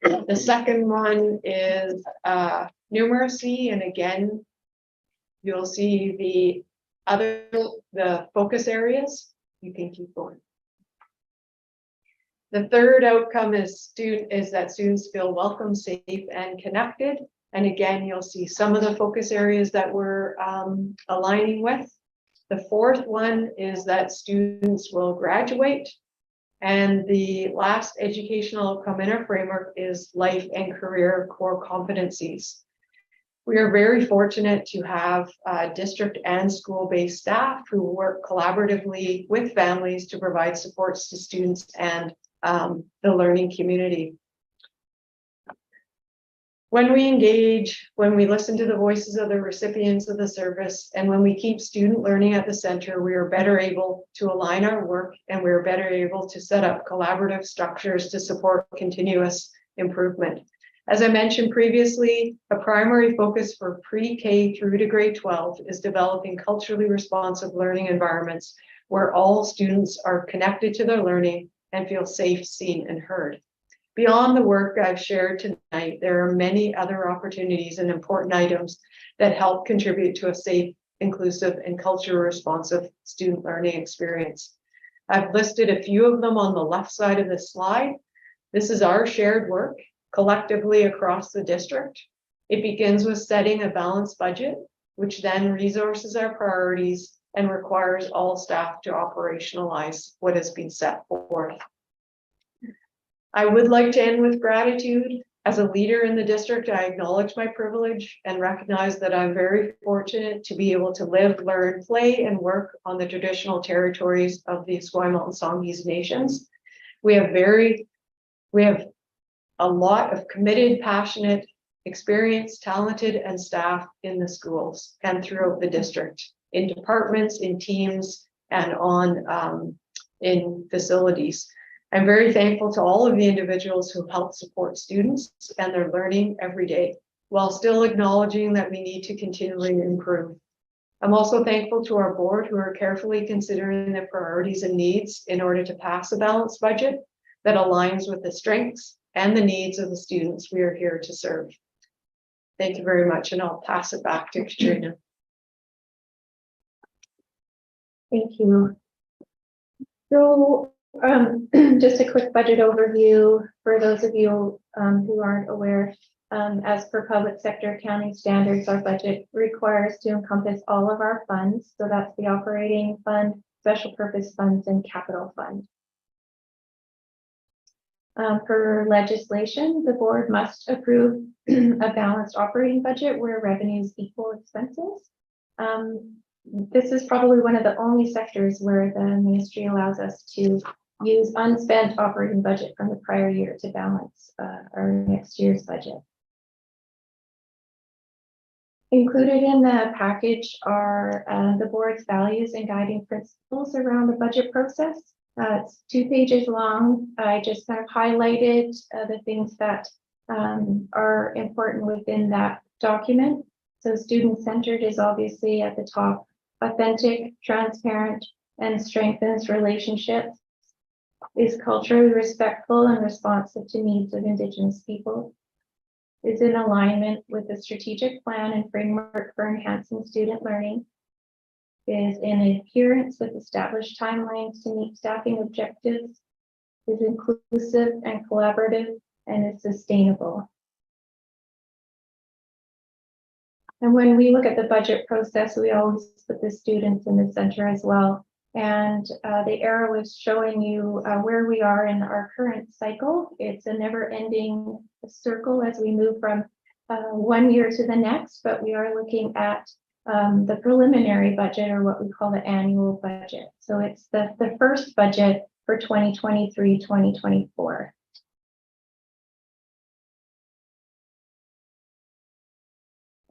The second one is numeracy, and again, you'll see the focus areas. You can keep going. The third outcome is that students feel welcome, safe, and connected. And again, you'll see some of the focus areas that we're aligning with. The fourth one is that students will graduate. And the last educational outcome in our framework is life and career core competencies. We are very fortunate to have district and school-based staff who work collaboratively with families to provide supports to students and the learning community. When we engage, when we listen to the voices of the recipients of the service, and when we keep student learning at the center, we are better able to align our work, and we are better able to set up collaborative structures to support continuous improvement. As I mentioned previously, a primary focus for pre-K through to grade 12 is developing culturally responsive learning environments where all students are connected to their learning and feel safe, seen, and heard. Beyond the work I've shared tonight, there are many other opportunities and important items that help contribute to a safe, inclusive, and culturally responsive student learning experience. I've listed a few of them on the left side of this slide. This is our shared work collectively across the district. It begins with setting a balanced budget, which then resources our priorities and requires all staff to operationalize what has been set forth. I would like to end with gratitude. As a leader in the district, I acknowledge my privilege and recognize that I'm very fortunate to be able to live, learn, play, and work on the traditional territories of the Esquimalt and Songhees nations. We have a lot of committed, passionate, experienced, talented, and staff in the schools and throughout the district, in departments, in teams, and in facilities. I'm very thankful to all of the individuals who help support students and their learning every day, while still acknowledging that we need to continually improve. I'm also thankful to our board who are carefully considering the priorities and needs in order to pass a balanced budget that aligns with the strengths and the needs of the students we are here to serve. Thank you very much, and I'll pass it back to Katrina. Thank you. So just a quick budget overview for those of you who aren't aware. As per public sector accounting standards, our budget requires to encompass all of our funds. So that's the operating fund, special purpose funds, and capital fund. Per legislation, the board must approve a balanced operating budget where revenues equal expenses. This is probably one of the only sectors where the ministry allows us to use unspent operating budget from the prior year to balance our next year's budget. Included in the package are the board's values and guiding principles around the budget process. It's 2 pages long. I just kind of highlighted the things that are important within that document. So student-centered is obviously at the top. Authentic, transparent, and strengthens relationships. Is culturally respectful and responsive to needs of Indigenous people. Is in alignment with the strategic plan and framework for enhancing student learning. Is in adherence with established timelines to meet staffing objectives. Is inclusive and collaborative, and is sustainable. And when we look at the budget process, we always put the students in the center as well. And the arrow is showing you where we are in our current cycle. It's a never-ending circle as we move from one year to the next, but we are looking at the preliminary budget, or what we call the annual budget. So it's the first budget for 2023-2024.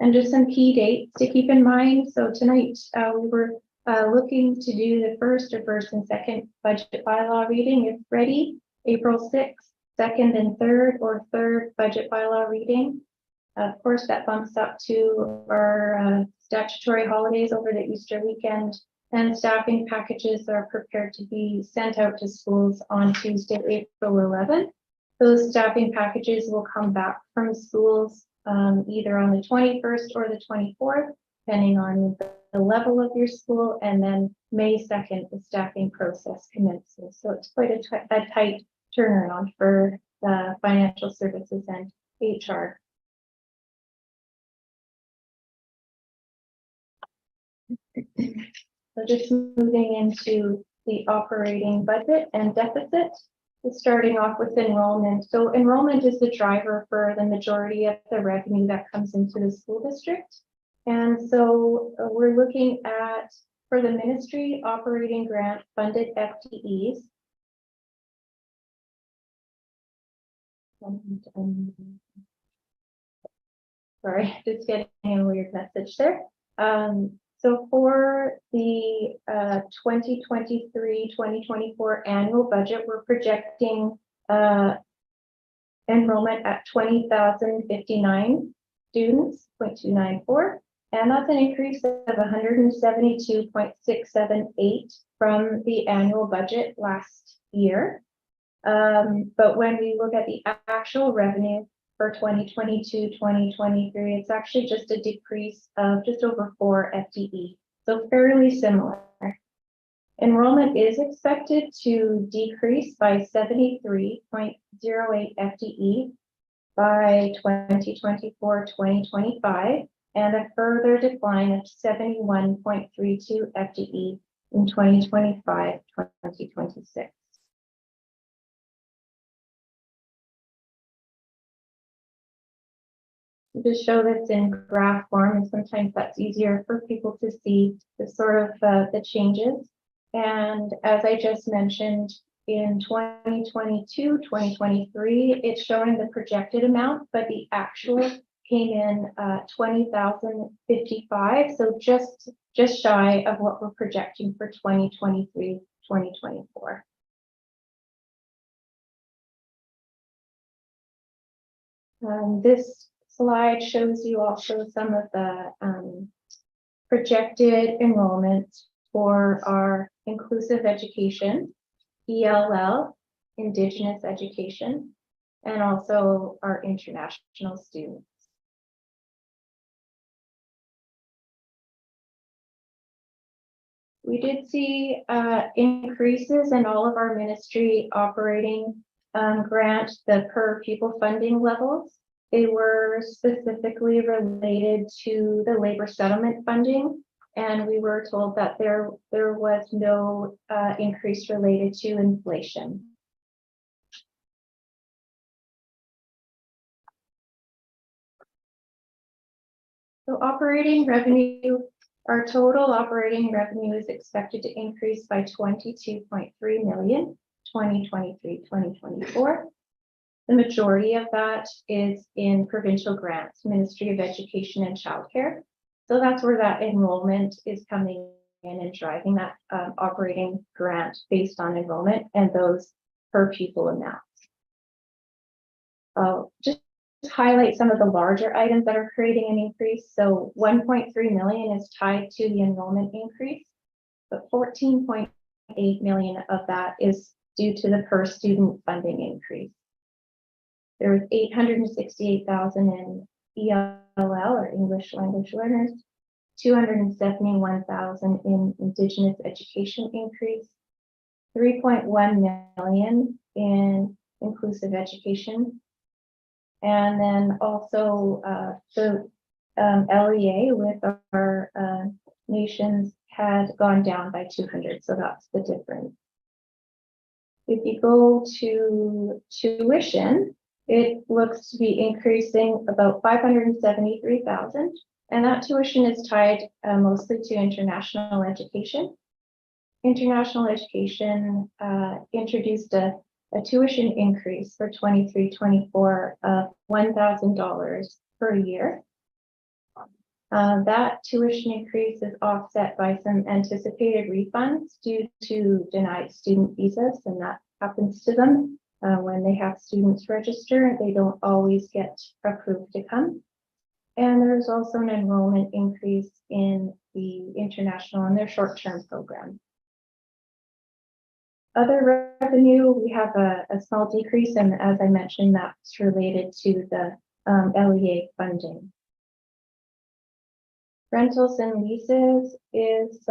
And just some key dates to keep in mind. So tonight we were looking to do the first and second budget bylaw reading if ready, April 6th, second and third, or third budget bylaw reading. Of course, that bumps up to our statutory holidays over the Easter weekend, and staffing packages are prepared to be sent out to schools on Tuesday, April 11th. Those staffing packages will come back from schools either on the 21st or the 24th, depending on the level of your school, and then May 2nd, the staffing process commences. So it's quite a tight turnaround for the financial services and HR. So just moving into the operating budget and deficit, starting off with enrollment. So enrollment is the driver for the majority of the revenue that comes into the school district. And so we're looking at, for the ministry operating grant funded FTEs. Sorry, just getting a weird message there. So for the 2023-2024 annual budget, we're projecting enrollment at 20,059 students, 0.294, and that's an increase of 172.678 from the annual budget last year. But when we look at the actual revenue for 2022-2023, it's actually just a decrease of just over 4 FTE, so fairly similar. Enrollment is expected to decrease by 73.08 FTE by 2024-2025, and a further decline of 71.32 FTE in 2025-2026. Just show this in graph form, and sometimes that's easier for people to see the sort of the changes. And as I just mentioned, in 2022-2023, it's showing the projected amount, but the actual came in 20,055, so just shy of what we're projecting for 2023-2024. This slide shows you also some of the projected enrollment for our inclusive education, ELL, Indigenous education, and also our international students. We did see increases in all of our ministry operating grant, the per pupil funding levels. They were specifically related to the labor settlement funding, and we were told that there was no increase related to inflation. So operating revenue, our total operating revenue is expected to increase by 22.3 million, 2023-2024. The majority of that is in provincial grants, Ministry of Education and Childcare. So that's where that enrollment is coming in and driving that operating grant based on enrollment and those per pupil amounts. Just highlight some of the larger items that are creating an increase. So 1.3 million is tied to the enrollment increase, but 14.8 million of that is due to the per student funding increase. There was 868,000 in ELL or English language learners, 271,000 in Indigenous education increase, 3.1 million in inclusive education, and then also the LEA with our nations had gone down by 200, so that's the difference. If you go to tuition, it looks to be increasing about 573,000, and that tuition is tied mostly to international education. International education introduced a tuition increase for 23-24 of $1,000 per year. That tuition increase is offset by some anticipated refunds due to denied student visas, and that happens to them. When they have students register, they don't always get approved to come. And there's also an enrollment increase in the international and their short-term program. Other revenue, we have a small decrease, and as I mentioned, that's related to the LEA funding. Rentals and leases is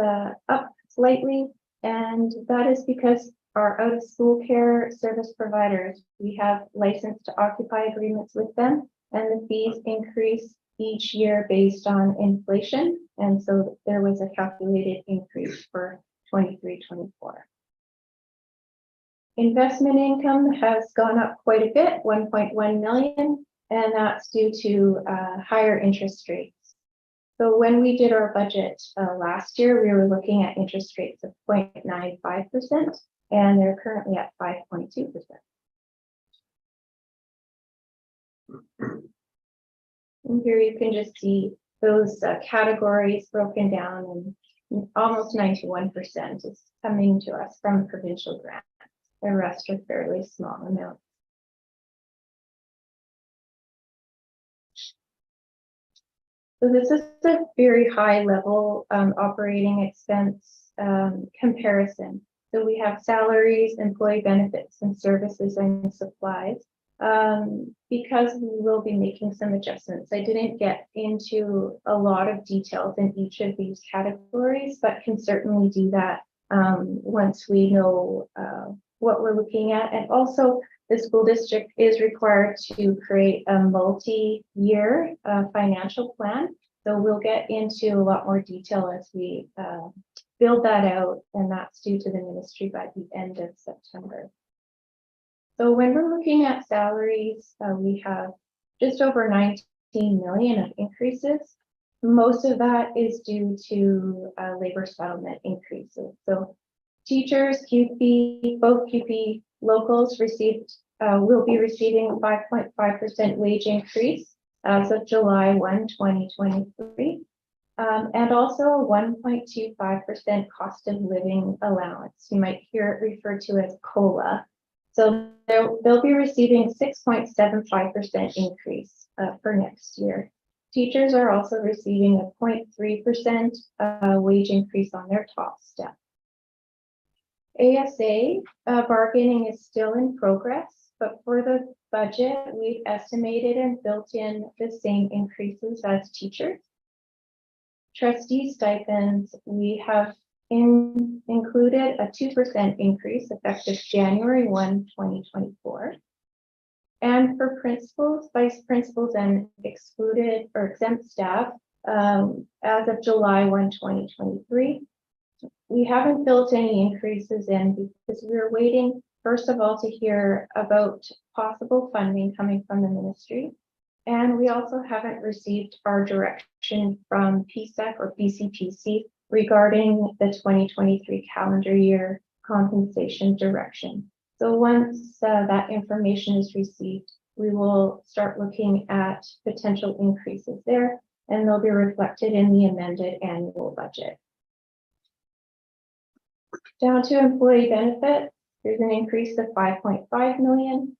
up slightly, and that is because our out-of-school care service providers, we have license to occupy agreements with them, and the fees increase each year based on inflation. And so there was a calculated increase for 23-24. Investment income has gone up quite a bit, 1.1 million, and that's due to higher interest rates. So when we did our budget last year, we were looking at interest rates of 0.95%, and they're currently at 5.2%. And here you can just see those categories broken down, and almost 91% is coming to us from provincial grants. The rest are fairly small amounts. So this is a very high level operating expense comparison. So we have salaries, employee benefits, and services and supplies. Because we will be making some adjustments, I didn't get into a lot of details in each of these categories, but can certainly do that once we know what we're looking at. And also, the school district is required to create a multi-year financial plan. So we'll get into a lot more detail as we build that out, and that's due to the ministry by the end of September. So when we're looking at salaries, we have just over 19 million of increases. Most of that is due to labor settlement increases. So teachers, QP, both QP locals will be receiving a 5.5% wage increase as of July 1, 2023. And also 1.25% cost of living allowance. You might hear it referred to as COLA. So they'll be receiving 6.75% increase for next year. Teachers are also receiving a 0.3% wage increase on their top step. ASA bargaining is still in progress, but for the budget, we've estimated and built in the same increases as teachers. Trustee stipends, we have included a 2% increase effective January 1, 2024. And for principals, vice principals, and excluded or exempt staff, as of July 1, 2023, we haven't built any increases in because we're waiting, first of all, to hear about possible funding coming from the ministry. And we also haven't received our direction from PSEC or BCPC regarding the 2023 calendar year compensation direction. So once that information is received, we will start looking at potential increases there, and they'll be reflected in the amended annual budget. Down to employee benefits, there's an increase of 5.5 million.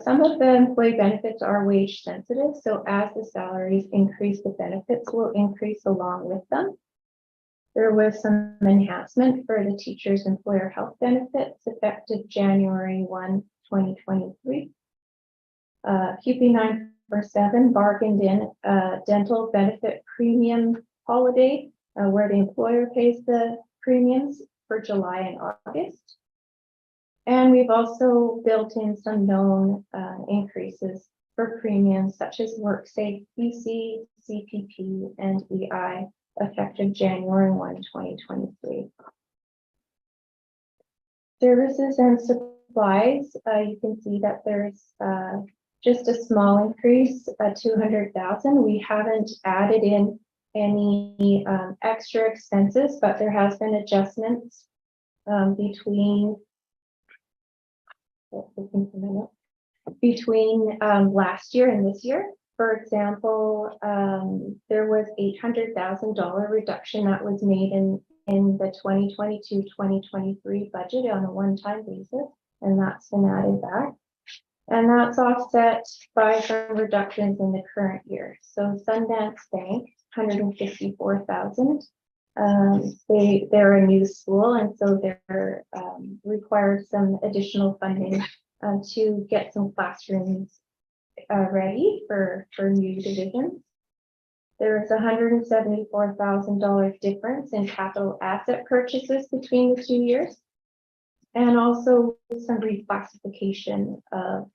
Some of the employee benefits are wage sensitive, so as the salaries increase, the benefits will increase along with them. There was some enhancement for the teachers' employer health benefits effective January 1, 2023. QP 947 bargained in a dental benefit premium holiday where the employer pays the premiums for July and August. And we've also built in some known increases for premiums such as WorkSafe, BC, CPP, and EI effective January 1, 2023. Services and supplies, you can see that there's just a small increase, 200,000. We haven't added in any extra expenses, but there has been adjustments between last year and this year. For example, there was $800,000 reduction that was made in the 2022-2023 budget on a one-time basis, and that's been added back. And that's offset by some reductions in the current year. So Sundance Bank, $154,000. They're a new school, and so they're required some additional funding to get some classrooms ready for new divisions. There is $174,000 difference in capital asset purchases between the 2 years. and also some reclassification of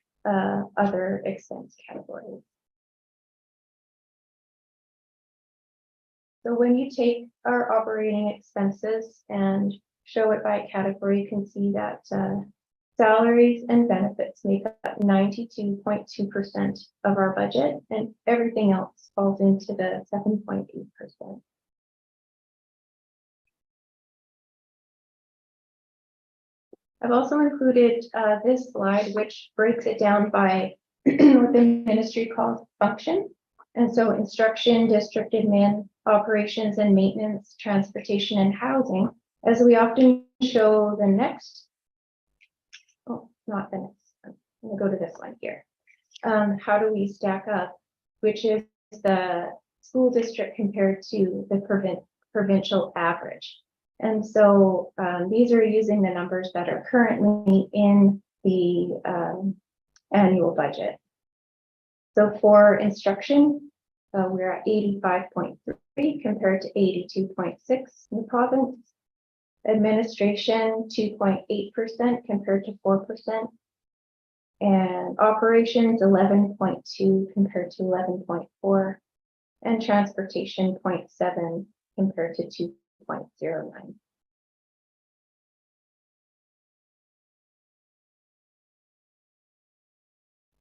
other expense categories. So when you take our operating expenses and show it by category, you can see that salaries and benefits make up 92.2% of our budget, and everything else falls into the 7.8%. I've also included this slide, which breaks it down by what the ministry calls function. And so instruction, district admin, operations and maintenance, transportation and housing, as we often show the next, oh, not the next, I'm gonna go to this one here. How do we stack up, which is the school district compared to the provincial average. And so these are using the numbers that are currently in the annual budget. So for instruction, we're at 85.3 compared to 82.6 in the province. Administration, 2.8% compared to 4%. And operations, 11.2 compared to 11.4. And transportation, 0.7 compared to 2.09.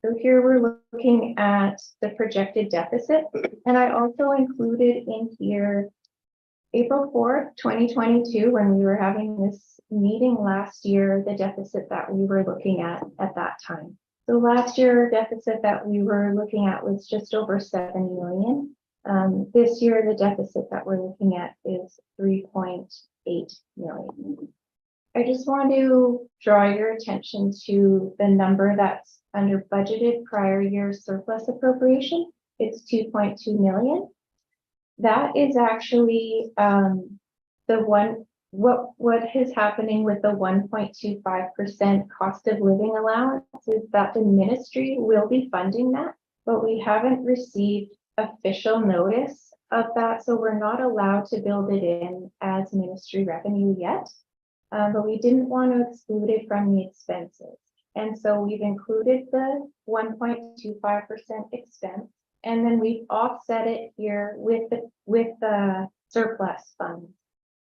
So here we're looking at the projected deficit, and I also included in here April 4th, 2022, when we were having this meeting last year, the deficit that we were looking at that time. So last year deficit that we were looking at was just over 7 million. This year the deficit that we're looking at is 3.8 million. I just want to draw your attention to the number that's under budgeted prior year surplus appropriation. It's 2.2 million. That is actually what is happening with the 1.25% cost of living allowance is that the ministry will be funding that, but we haven't received official notice of that, so we're not allowed to build it in as ministry revenue yet. But we didn't want to exclude it from the expenses. And so we've included the 1.25% expense, and then we've offset it here with the surplus funds.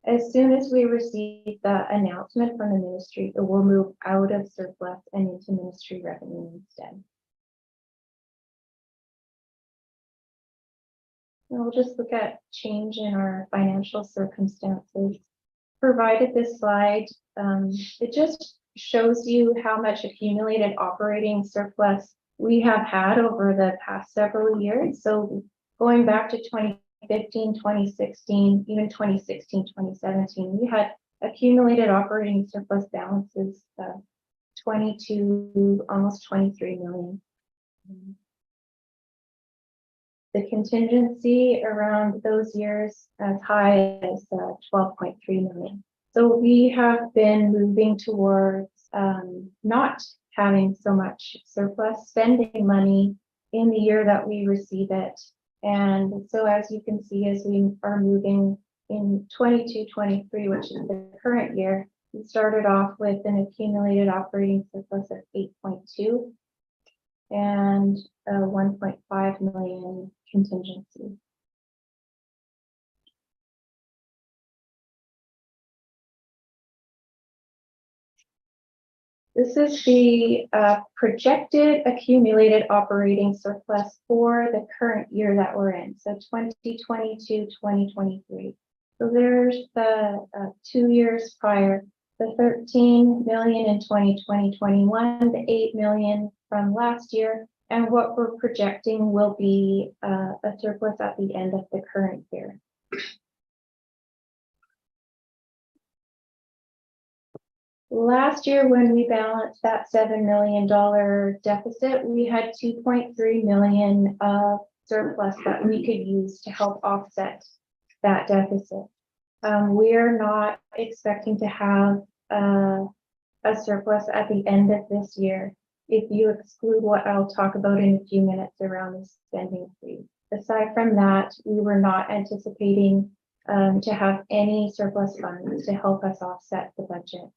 As soon as we receive the announcement from the ministry, it will move out of surplus and into ministry revenue instead. And we'll just look at change in our financial circumstances. Provided this slide, it just shows you how much accumulated operating surplus we have had over the past several years. So going back to 2015, 2016, even 2016, 2017, we had accumulated operating surplus balances of 22, almost 23 million. The contingency around those years as high as 12.3 million. So we have been moving towards not having so much surplus, spending money in the year that we receive it. And so as you can see, as we are moving in 22-23, which is the current year, we started off with an accumulated operating surplus of 8.2 and 1.5 million contingency. This is the projected accumulated operating surplus for the current year that we're in, so 2022-2023. So there's the 2 years prior, the 13 million in 2020-21, the 8 million from last year, and what we're projecting will be a surplus at the end of the current year. Last year, when we balanced that $7 million deficit, we had 2.3 million of surplus that we could use to help offset that deficit. We are not expecting to have a surplus at the end of this year, if you exclude what I'll talk about in a few minutes around the spending freeze. Aside from that, we were not anticipating to have any surplus funds to help us offset the budget.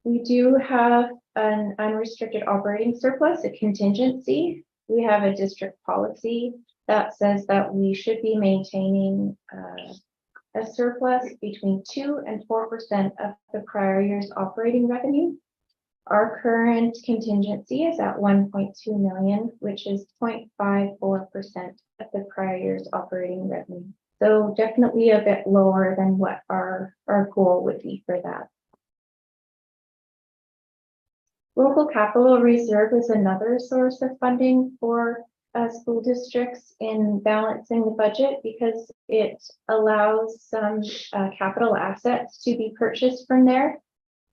We do have an unrestricted operating surplus, a contingency. We have a district policy that says that we should be maintaining a surplus between 2 and 4% of the prior year's operating revenue. Our current contingency is at 1.2 million, which is 0.54% of the prior year's operating revenue. So definitely a bit lower than what our goal would be for that. Local capital reserve is another source of funding for school districts in balancing the budget because it allows some capital assets to be purchased from there.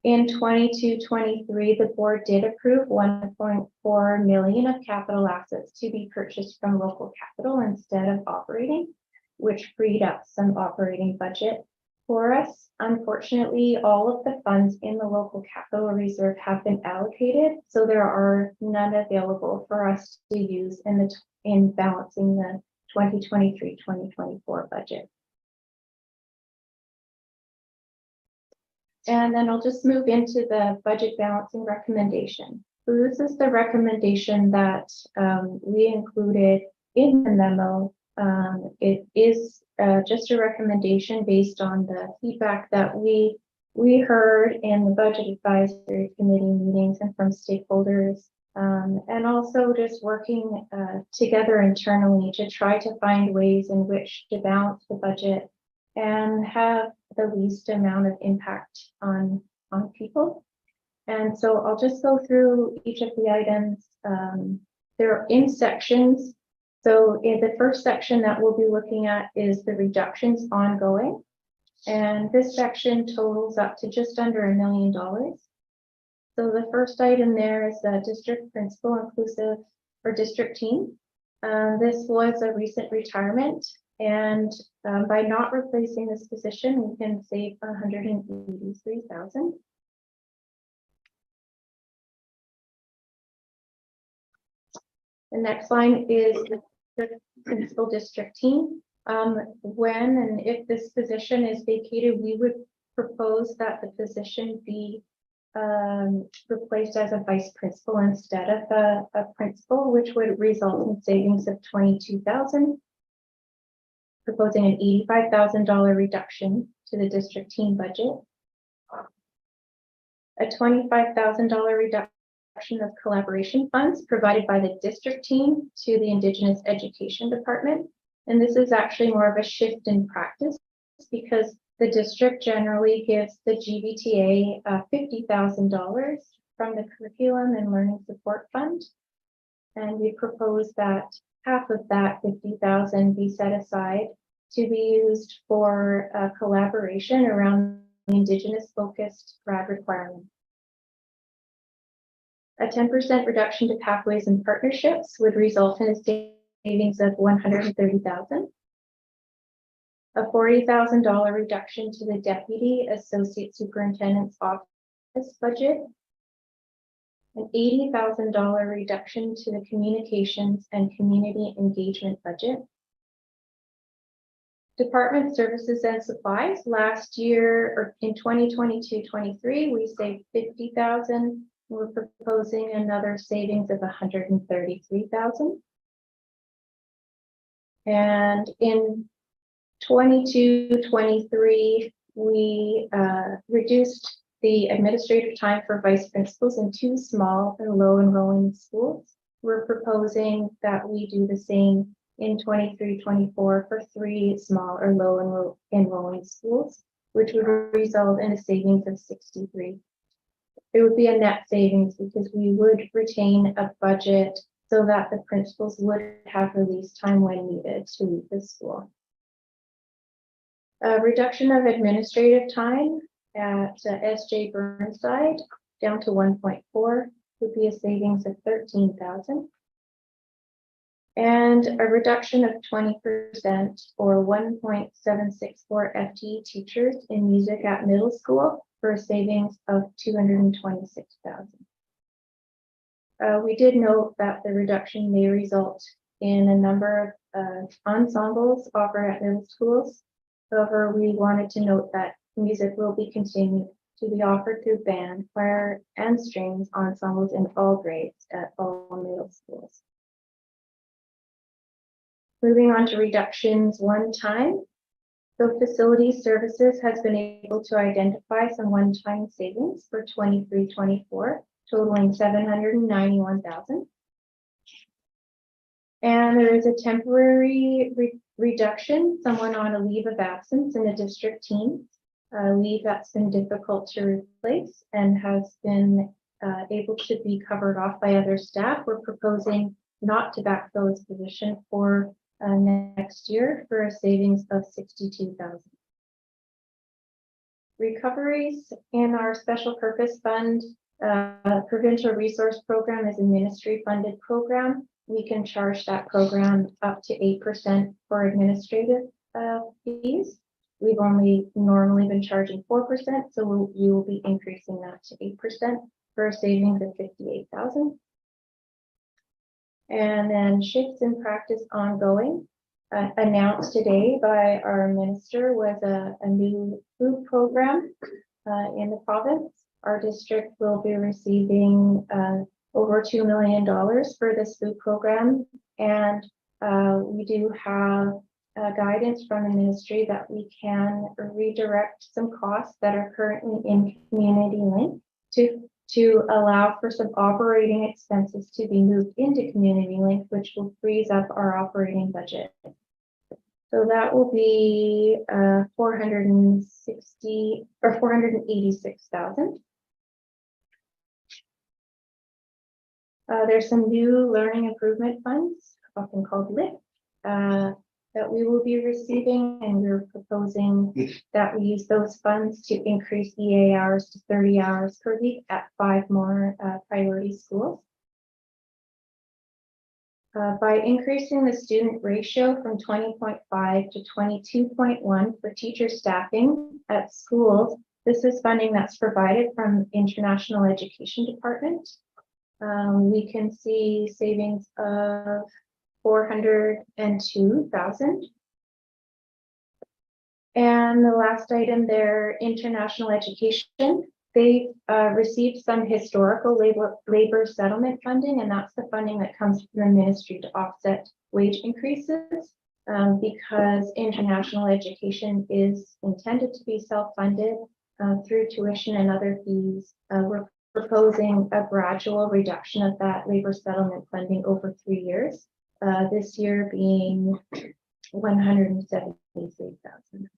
In 22-23, the board did approve 1.4 million of capital assets to be purchased from local capital instead of operating, which freed up some operating budget for us. Unfortunately, all of the funds in the local capital reserve have been allocated, so there are none available for us to use in balancing the 2023-2024 budget. And then I'll just move into the budget balancing recommendation. So this is the recommendation that we included in the memo. It is just a recommendation based on the feedback that we heard in the budget advisory committee meetings and from stakeholders, and also just working together internally to try to find ways in which to balance the budget and have the least amount of impact on people. And so I'll just go through each of the items. They're in sections. So in the first section that we'll be looking at is the reductions ongoing. And this section totals up to just under $1 million. So the first item there is the district principal inclusive or district team. This was a recent retirement. And by not replacing this position, we can save $183,000. The next line is the principal district team. When and if this position is vacated, we would propose that the position be replaced as a vice principal instead of a principal, which would result in savings of $22,000. Proposing an $85,000 reduction to the district team budget, a $25,000 reduction of collaboration funds provided by the district team to the Indigenous Education Department. And this is actually more of a shift in practice because the district generally gives the GVTA $50,000 from the Curriculum and Learning Support Fund. And we propose that half of that $50,000 be set aside to be used for collaboration around the Indigenous focused grad requirement. A 10% reduction to pathways and partnerships would result in a savings of $130,000. A $40,000 reduction to the Deputy Associate Superintendent's Office budget. An $80,000 reduction to the Communications and Community Engagement budget. Department services and supplies. Last year, or in 2022-23, we saved $50,000. We're proposing another savings of $133,000. And in 22-23, we reduced the administrative time for vice principals in 2 small and low enrolling schools. We're proposing that we do the same in 23-24 for 3 small or low enrolling schools, which would result in a savings of $63,000. It would be a net savings because we would retain a budget so that the principals would have release time when needed to leave the school. A reduction of administrative time at SJ Burnside down to 1.4 would be a savings of $13,000. And a reduction of 20% or 1.764 FTE teachers in music at middle school for a savings of $226,000. We did note that the reduction may result in a number of ensembles offered at middle schools. However, we wanted to note that music will be continued to to be offered through band, choir, and strings ensembles in all grades at all middle schools. Moving on to reductions one time. So facility services has been able to identify some one-time savings for 23-24, totaling $791,000. And there is a temporary reduction, someone on a leave of absence in a district team, a leave that's been difficult to replace and has been able to be covered off by other staff. We're proposing not to backfill this position for next year for a savings of $62,000. Recoveries in our special purpose fund, provincial resource program is a ministry funded program. We can charge that program up to 8% for administrative fees. We've only normally been charging 4%, so we will be increasing that to 8% for a savings of $58,000. And then shifts in practice ongoing, announced today by our minister, was a new food program in the province. Our district will be receiving over $2 million for this food program. And we do have guidance from the ministry that we can redirect some costs that are currently in Community Link to allow for some operating expenses to be moved into Community Link, which will freeze up our operating budget. So that will be 460 or 486,000. There's some new learning improvement funds, often called LIFT, that we will be receiving, and we're proposing that we use those funds to increase EA hours to 30 hours per week at 5 more priority schools. By increasing the student ratio from 20.5 to 22.1 for teacher staffing at schools, this is funding that's provided from International Education Department. We can see savings of $402,000. And the last item there, international education. They received some historical labor settlement funding, and that's the funding that comes from the ministry to offset wage increases. Because international education is intended to be self-funded through tuition and other fees, we're proposing a gradual reduction of that labor settlement funding over 3 years. This year being $173,000.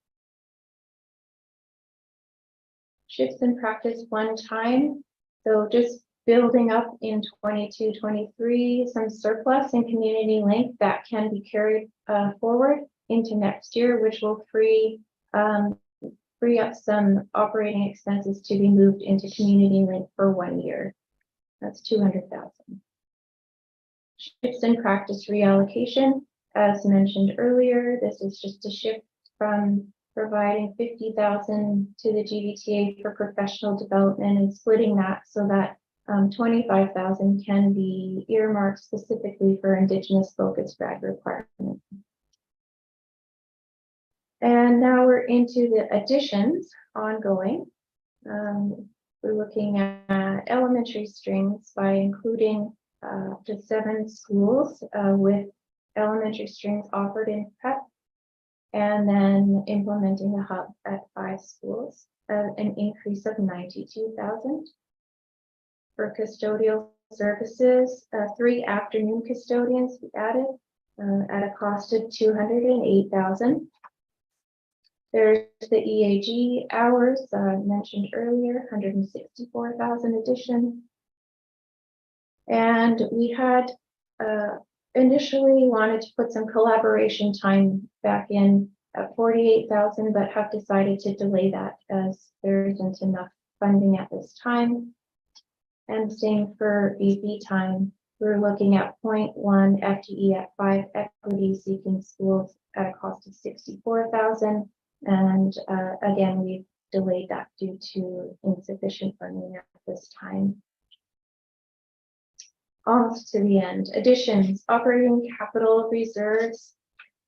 Shifts in practice one time. So just building up in 22-23, some surplus in Community Link that can be carried forward into next year, which will free up some operating expenses to be moved into Community Link for 1 year. That's $200,000. Shifts in practice reallocation, as mentioned earlier, this is just a shift from providing $50,000 to the GVTA for professional development and splitting that so that $25,000 can be earmarked specifically for Indigenous focused grad requirements. And now we're into the additions ongoing. We're looking at elementary strings by including the 7 schools with elementary strings offered in prep, and then implementing a hub at 5 schools, an increase of $92,000. For custodial services, 3 afternoon custodians we added at a cost of $208,000. There's the EAG hours mentioned earlier, $164,000 addition. And we had initially wanted to put some collaboration time back in at $48,000, but have decided to delay that as there isn't enough funding at this time. And same for VP time. We're looking at 0.1 FTE at 5 equity seeking schools at a cost of $64,000. And again, we've delayed that due to insufficient funding at this time. Almost to the end. Additions, operating capital reserves.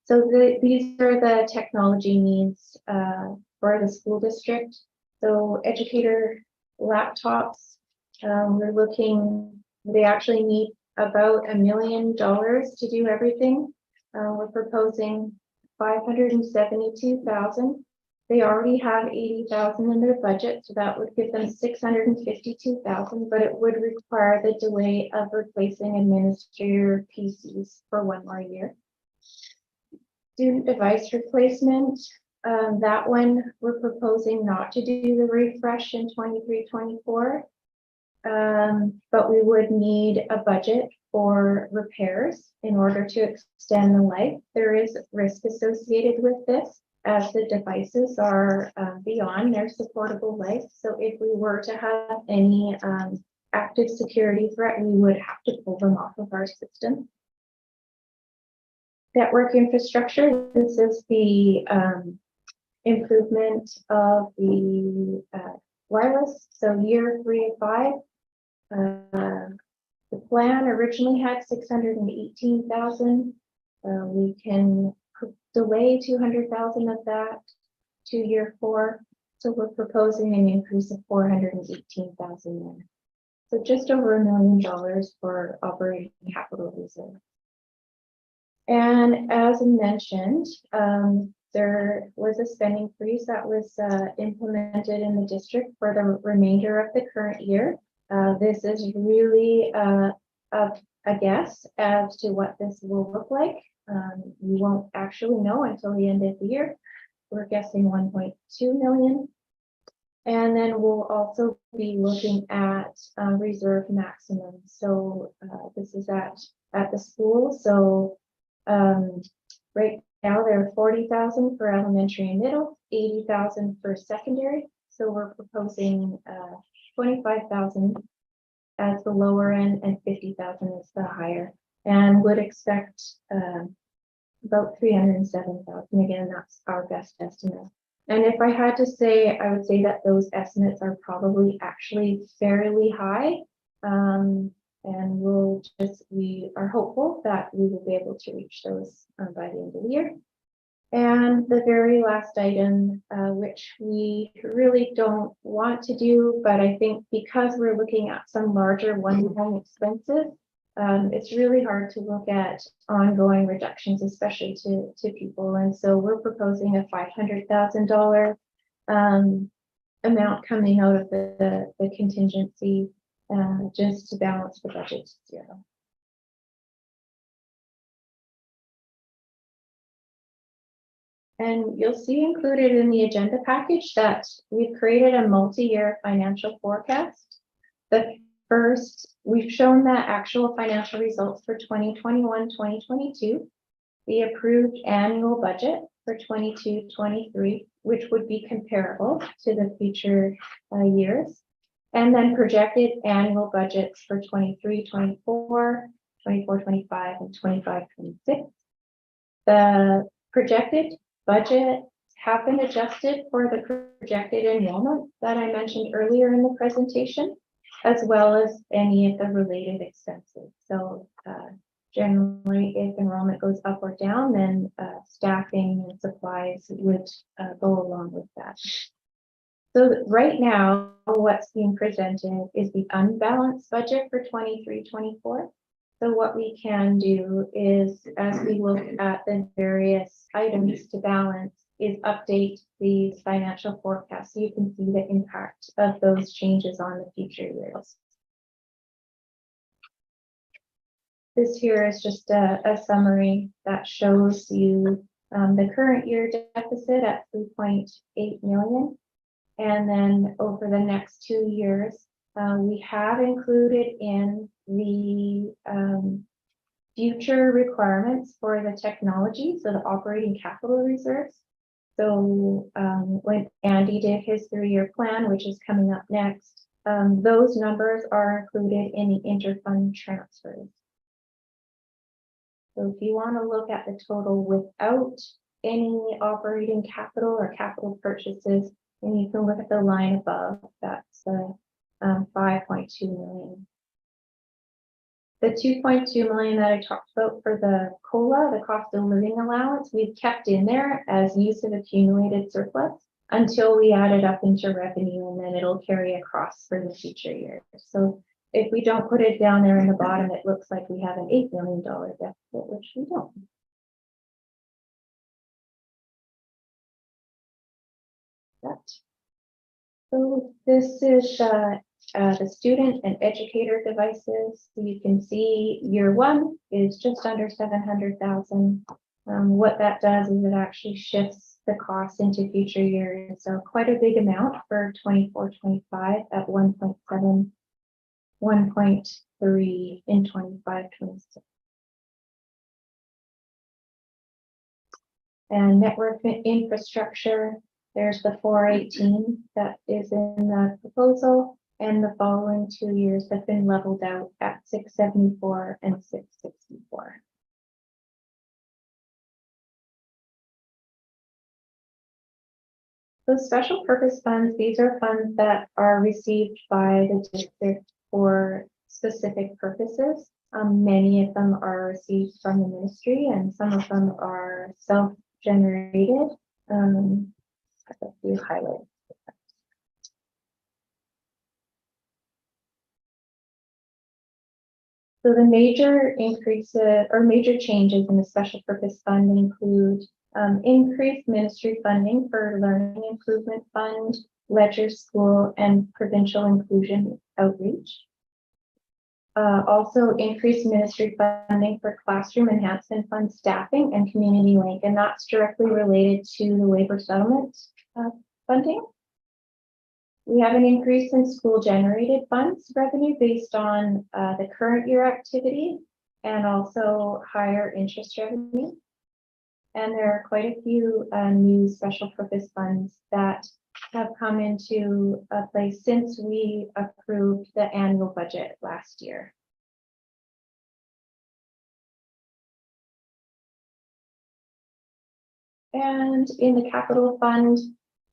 So these are the technology needs for the school district. So educator laptops, we're looking, they actually need about $1 million to do everything. We're proposing 572,000. They already have 80,000 in their budget, so that would give them 652,000, but it would require the delay of replacing administrator PCs for 1 more year. Student device replacement, that one we're proposing not to do the refresh in 23-24, but we would need a budget for repairs in order to extend the life. There is risk associated with this, as the devices are beyond their supportable life. So if we were to have any active security threat, we would have to pull them off of our system. Network infrastructure, this is the improvement of the wireless. So year 3 of 5, the plan originally had 618,000. We can delay 200,000 of that to year 4. So we're proposing an increase of 418,000 there. So just over $1 million for operating capital reserve. And as mentioned, there was a spending freeze that was implemented in the district for the remainder of the current year. This is really a guess as to what this will look like. You won't actually know until the end of the year. We're guessing 1.2 million. And then we'll also be looking at reserve maximum. So this is at the school. So right now there are 40,000 for elementary and middle, 80,000 for secondary. So we're proposing 25,000 as the lower end and 50,000 as the higher, and would expect about 307,000. Again, that's our best estimate. And if I had to say, I would say that those estimates are probably actually fairly high. And we are hopeful that we will be able to reach those by the end of the year. And the very last item, which we really don't want to do, but I think because we're looking at some larger one-time expenses, it's really hard to look at ongoing reductions, especially to people. And so we're proposing a $500,000 amount coming out of the contingency just to balance the budget to 0. And you'll see included in the agenda package that we've created a multi-year financial forecast. The first, we've shown the actual financial results for 2021-2022, the approved annual budget for 22-23, which would be comparable to the future years, and then projected annual budgets for 23-24, 24-25, and 25-26. The projected budget have been adjusted for the projected enrollment that I mentioned earlier in the presentation, as well as any of the related expenses. So generally, if enrollment goes up or down, then staffing and supplies would go along with that. So right now, what's being presented is the unbalanced budget for 23-24. So what we can do is, as we look at the various items to balance, is update the financial forecast so you can see the impact of those changes on the future years. This here is just a summary that shows you the current year deficit at 3.8 million. And then over the next 2 years, we have included in the future requirements for the technology, so the operating capital reserves. So when Andy did his 3-year plan, which is coming up next, those numbers are included in the interfund transfers. So if you want to look at the total without any operating capital or capital purchases, then you can look at the line above. That's 5.2 million. The 2.2 million that I talked about for the COLA, the cost of living allowance, we've kept in there as use of accumulated surplus. until we add it up into revenue, and then it'll carry across for the future years. So if we don't put it down there in the bottom, it looks like we have an $8 million deficit, which we don't. So this is the student and educator devices. So you can see year one is just under 700,000. What that does is it actually shifts the cost into future years. So quite a big amount for 24-25 at 1.7, 1.3 in 25-26. And network infrastructure, there's the 418 that is in the proposal, and the following 2 years have been leveled out at 674 and 664. The special purpose funds, these are funds that are received by the district for specific purposes. Many of them are received from the ministry, and some of them are self-generated. A few highlights. So the major increases or major changes in the special purpose fund include increased ministry funding for Learning Improvement Fund, Ledger School, and Provincial Inclusion Outreach. Also increased ministry funding for Classroom Enhancement Fund staffing and Community Link, and that's directly related to the labor settlement funding. We have an increase in school generated funds revenue based on the current year activity and also higher interest revenue. And there are quite a few new special purpose funds that have come into place since we approved the annual budget last year. And in the capital fund,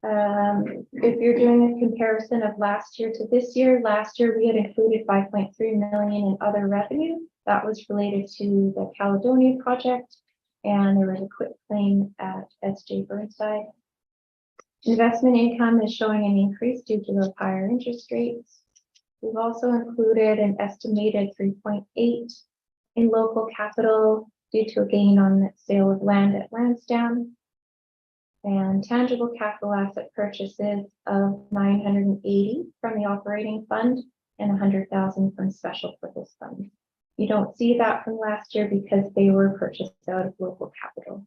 if you're doing a comparison of last year to this year, last year we had included 5.3 million in other revenue. That was related to the Caledonia project, and there was a quick claim at SJ Burnside. Investment income is showing an increase due to those higher interest rates. We've also included an estimated 3.8 in local capital due to a gain on the sale of land at Lansdowne, and tangible capital asset purchases of 980 from the operating fund and 100,000 from special purpose funds. You don't see that from last year because they were purchased out of local capital.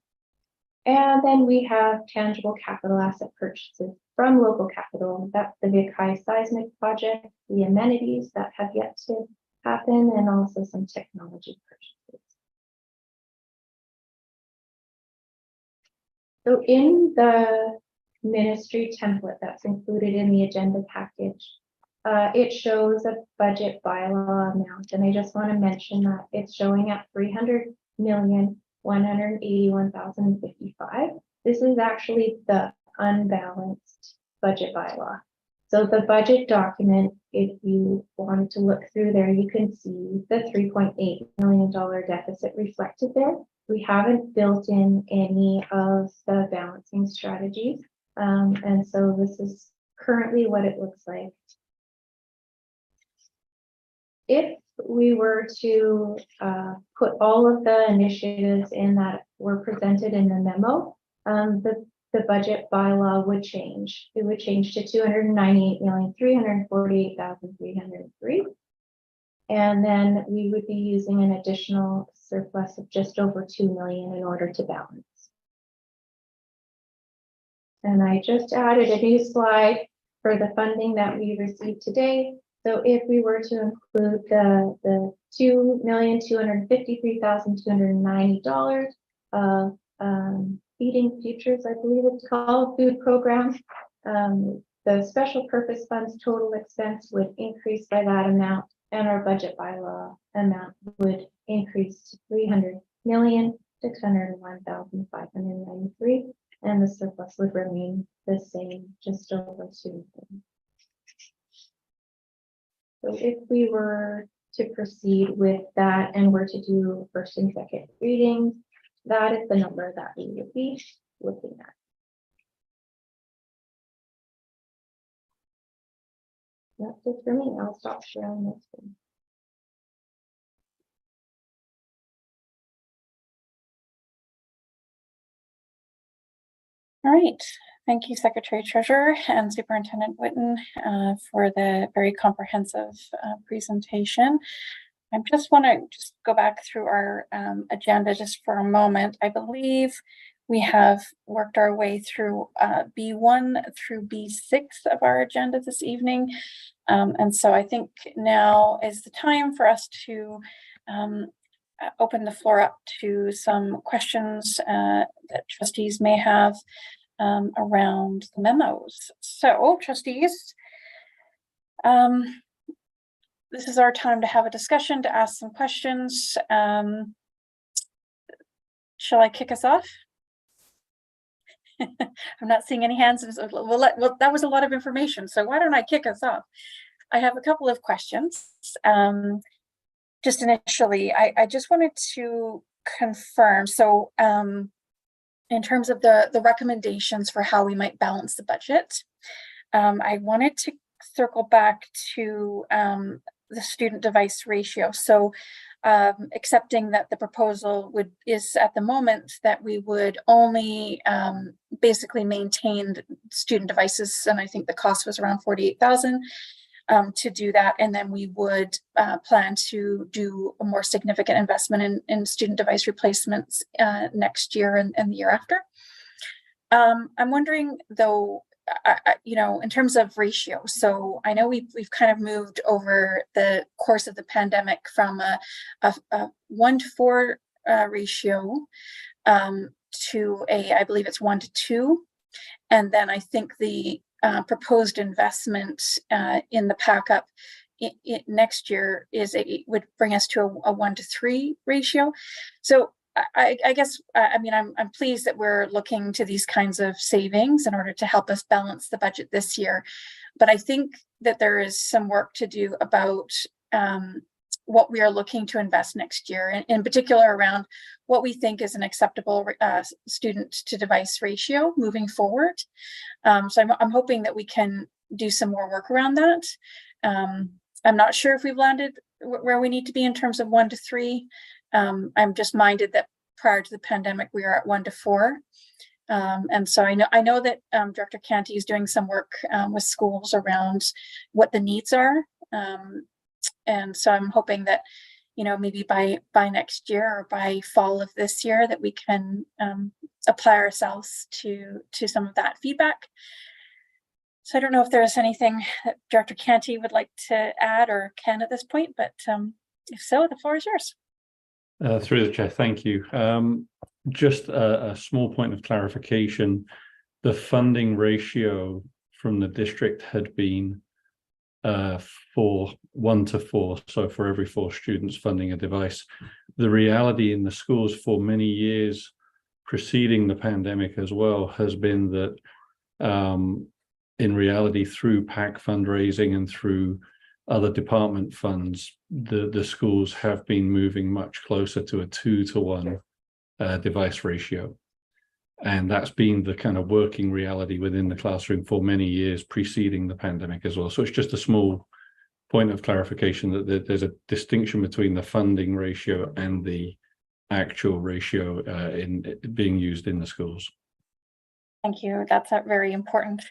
And then we have tangible capital asset purchases from local capital. That's the Vic High seismic project, the amenities that have yet to happen, and also some technology purchases. So in the ministry template that's included in the agenda package, it shows a budget bylaw amount, and I just want to mention that it's showing at 300,181,055. This is actually the unbalanced budget bylaw. So the budget document, if you wanted to look through there, you can see the $3.8 million deficit reflected there. We haven't built in any of the balancing strategies. And so this is currently what it looks like. If we were to put all of the initiatives in that were presented in the memo, the budget bylaw would change. It would change to 298,348,303. And then we would be using an additional surplus of just over 2 million in order to balance. And I just added a new slide for the funding that we received today. So if we were to include the $2,253,290 of Feeding Futures, I believe it's called, food program, the special purpose funds total expense would increase by that amount, and our budget bylaw amount would increase to 300,601,593, and the surplus would remain the same, just over 2 million. So if we were to proceed with that and were to do first and second readings, that is the number that we would be looking at. That's it for me. I'll stop sharing this one. All right. Thank you, Secretary Treasurer and Superintendent Whitten, for the very comprehensive presentation. I just want to go back through our agenda just for a moment. I believe we have worked our way through B1 through B6 of our agenda this evening. And so I think now is the time for us to open the floor up to some questions that trustees may have around the memos. So trustees, this is our time to have a discussion, to ask some questions. Shall I kick us off? I'm not seeing any hands. Well, that was a lot of information. So why don't I kick us off? I have a couple of questions. Just initially, I just wanted to confirm. So in terms of the recommendations for how we might balance the budget, I wanted to circle back to the student device ratio. So accepting that the proposal is at the moment that we would only basically maintain student devices, and I think the cost was around 48,000 to do that, and then we would plan to do a more significant investment in student device replacements next year and the year after. I'm wondering though, in terms of ratio, so I know we've kind of moved over the course of the pandemic from a 1-to-4 ratio to I believe it's 1-to-2, and then I think the proposed investment in the pack-up next year would bring us to a 1-to-3 ratio. So I guess, I'm pleased that we're looking to these kinds of savings in order to help us balance the budget this year. But I think that there is some work to do about what we are looking to invest next year, and in particular around what we think is an acceptable student to device ratio moving forward. So I'm hoping that we can do some more work around that. I'm not sure if we've landed where we need to be in terms of 1-to-3. I'm just minded that prior to the pandemic, we are at 1-to-4. And so I know that Director Canty is doing some work with schools around what the needs are. And so I'm hoping that, maybe by next year or by fall of this year that we can apply ourselves to some of that feedback. So I don't know if there's anything that Director Canty would like to add or Ken at this point, but if so, the floor is yours. Through the chair, thank you. Just a small point of clarification. The funding ratio from the district had been for 1-to-4, so for every 4 students funding a device. The reality in the schools for many years preceding the pandemic as well has been that in reality, through PAC fundraising and through other department funds, the schools have been moving much closer to a 2-to-1 device ratio. And that's been the kind of working reality within the classroom for many years preceding the pandemic as well. So it's just a small point of clarification that there's a distinction between the funding ratio and the actual ratio in being used in the schools. Thank you. That's a very important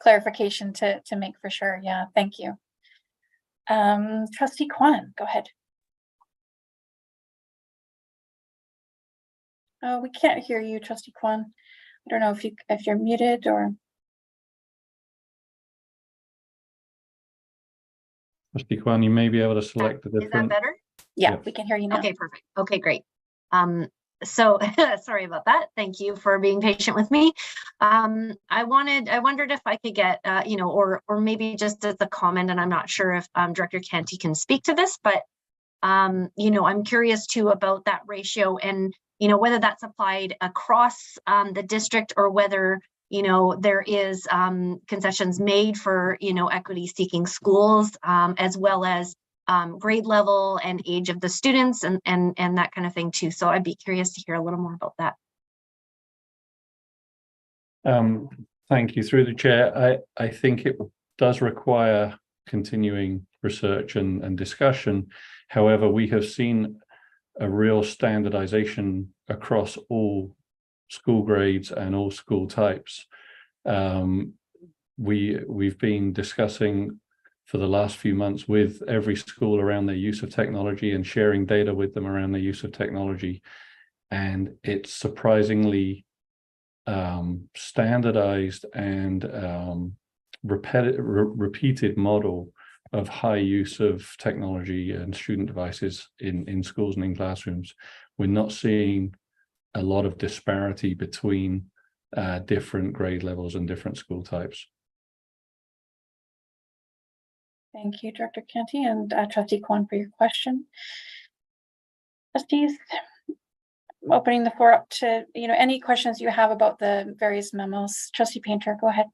clarification to make for sure. Yeah, thank you. Trustee Kwan, go ahead. Oh, we can't hear you, Trustee Kwan. I don't know if you're muted or. Trustee Kwan, you may be able to select the different. Is that better? Yeah, we can hear you now. Okay, perfect. Okay, great. So sorry about that. Thank you for being patient with me. I wondered if I could get, or maybe just as a comment, and I'm not sure if Director Canty can speak to this, but, I'm curious too about that ratio and, whether that's applied across the district or whether, there is concessions made for, equity seeking schools, as well as grade level and age of the students and that kind of thing too. So I'd be curious to hear a little more about that. Thank you. Through the chair, I think it does require continuing research and discussion. However, we have seen a real standardization across all school grades and all school types. We've been discussing for the last few months with every school around their use of technology and sharing data with them around their use of technology. And it's surprisingly standardized and repeated model of high use of technology and student devices in schools and in classrooms. We're not seeing a lot of disparity between different grade levels and different school types. Thank you, Director Canty, and Trustee Kwan for your question. Trustees, opening the floor up to any questions you have about the various memos. Trustee Painter, go ahead.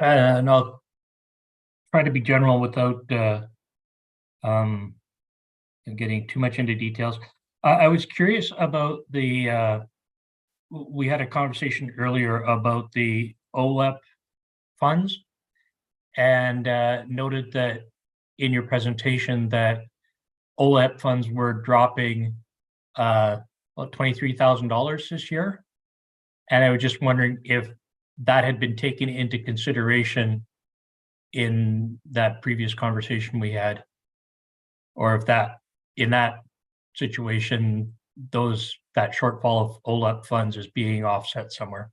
And I'll try to be general without getting too much into details. I was curious about the, we had a conversation earlier about the OLEP funds, and noted that in your presentation that OLEP funds were dropping about $23,000 this year. And I was just wondering if that had been taken into consideration in that previous conversation we had, or if that in that situation, that shortfall of OLEP funds is being offset somewhere.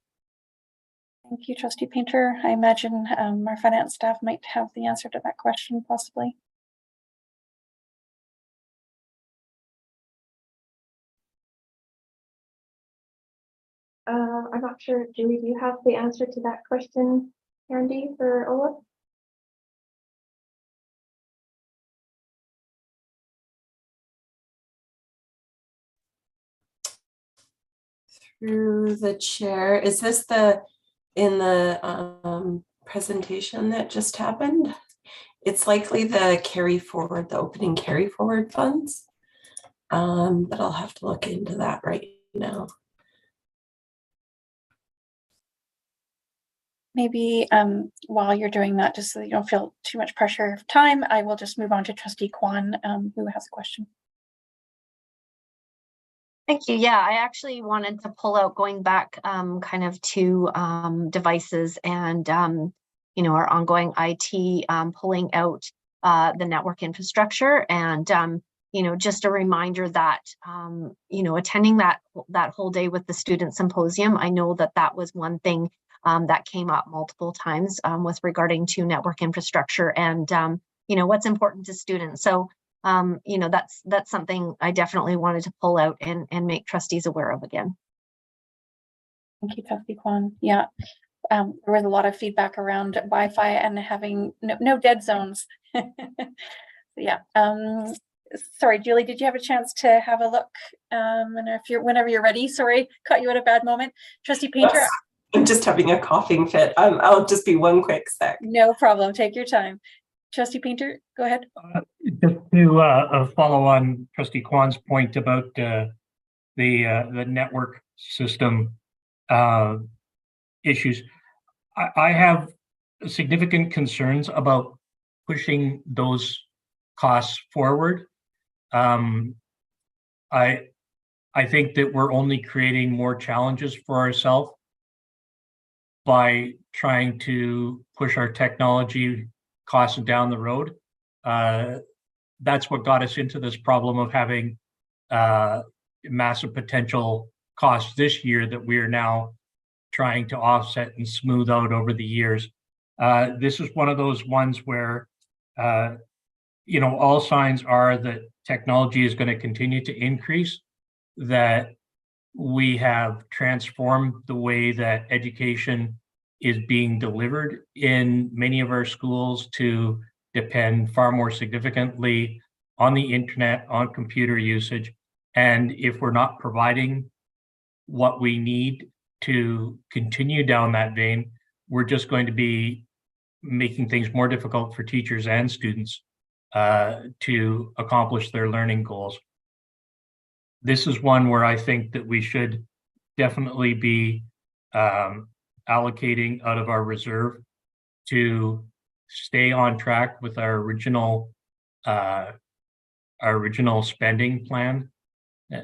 Thank you, Trustee Painter. I imagine our finance staff might have the answer to that question, possibly. I'm not sure, Julie, do you have the answer to that question, Andy, for OLEP? Through the chair, is this in the presentation that just happened? It's likely the carry forward, the opening carry forward funds, but I'll have to look into that right now. Maybe while you're doing that, just so that you don't feel too much pressure of time, I will just move on to Trustee Kwan, who has a question. Thank you. Yeah, I actually wanted to pull out, going back kind of to devices and, our ongoing IT, pulling out the network infrastructure, and, just a reminder that, attending that whole day with the student symposium, I know that was one thing that came up multiple times with regarding to network infrastructure and, what's important to students. So, that's something I definitely wanted to pull out and make trustees aware of again. Thank you, Trustee Kwan. Yeah, there was a lot of feedback around Wi-Fi and having no dead zones. Yeah. Sorry, Julie, did you have a chance to have a look? And whenever you're ready, sorry, caught you at a bad moment. Trustee Painter. Yes, I'm just having a coughing fit. I'll just be one quick sec. No problem. Take your time. Trustee Painter, go ahead. Just to follow on Trustee Kwan's point about the network system issues, I have significant concerns about pushing those costs forward. I think that we're only creating more challenges for ourselves by trying to push our technology costs down the road. That's what got us into this problem of having massive potential costs this year that we are now trying to offset and smooth out over the years. This is one of those ones where, all signs are that technology is going to continue to increase, that we have transformed the way that education is being delivered in many of our schools to depend far more significantly on the internet, on computer usage. And if we're not providing what we need to continue down that vein, we're just going to be making things more difficult for teachers and students to accomplish their learning goals. This is one where I think that we should definitely be allocating out of our reserve to stay on track with our original spending plan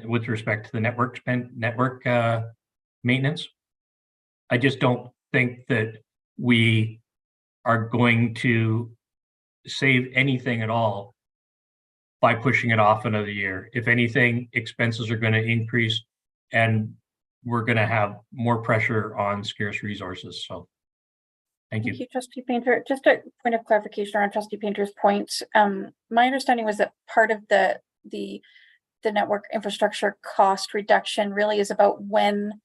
with respect to the network maintenance. I just don't think that we are going to save anything at all by pushing it off another year. If anything, expenses are going to increase and we're going to have more pressure on scarce resources. So thank you. Thank you, Trustee Painter. Just a point of clarification around Trustee Painter's point. My understanding was that part of the network infrastructure cost reduction really is about when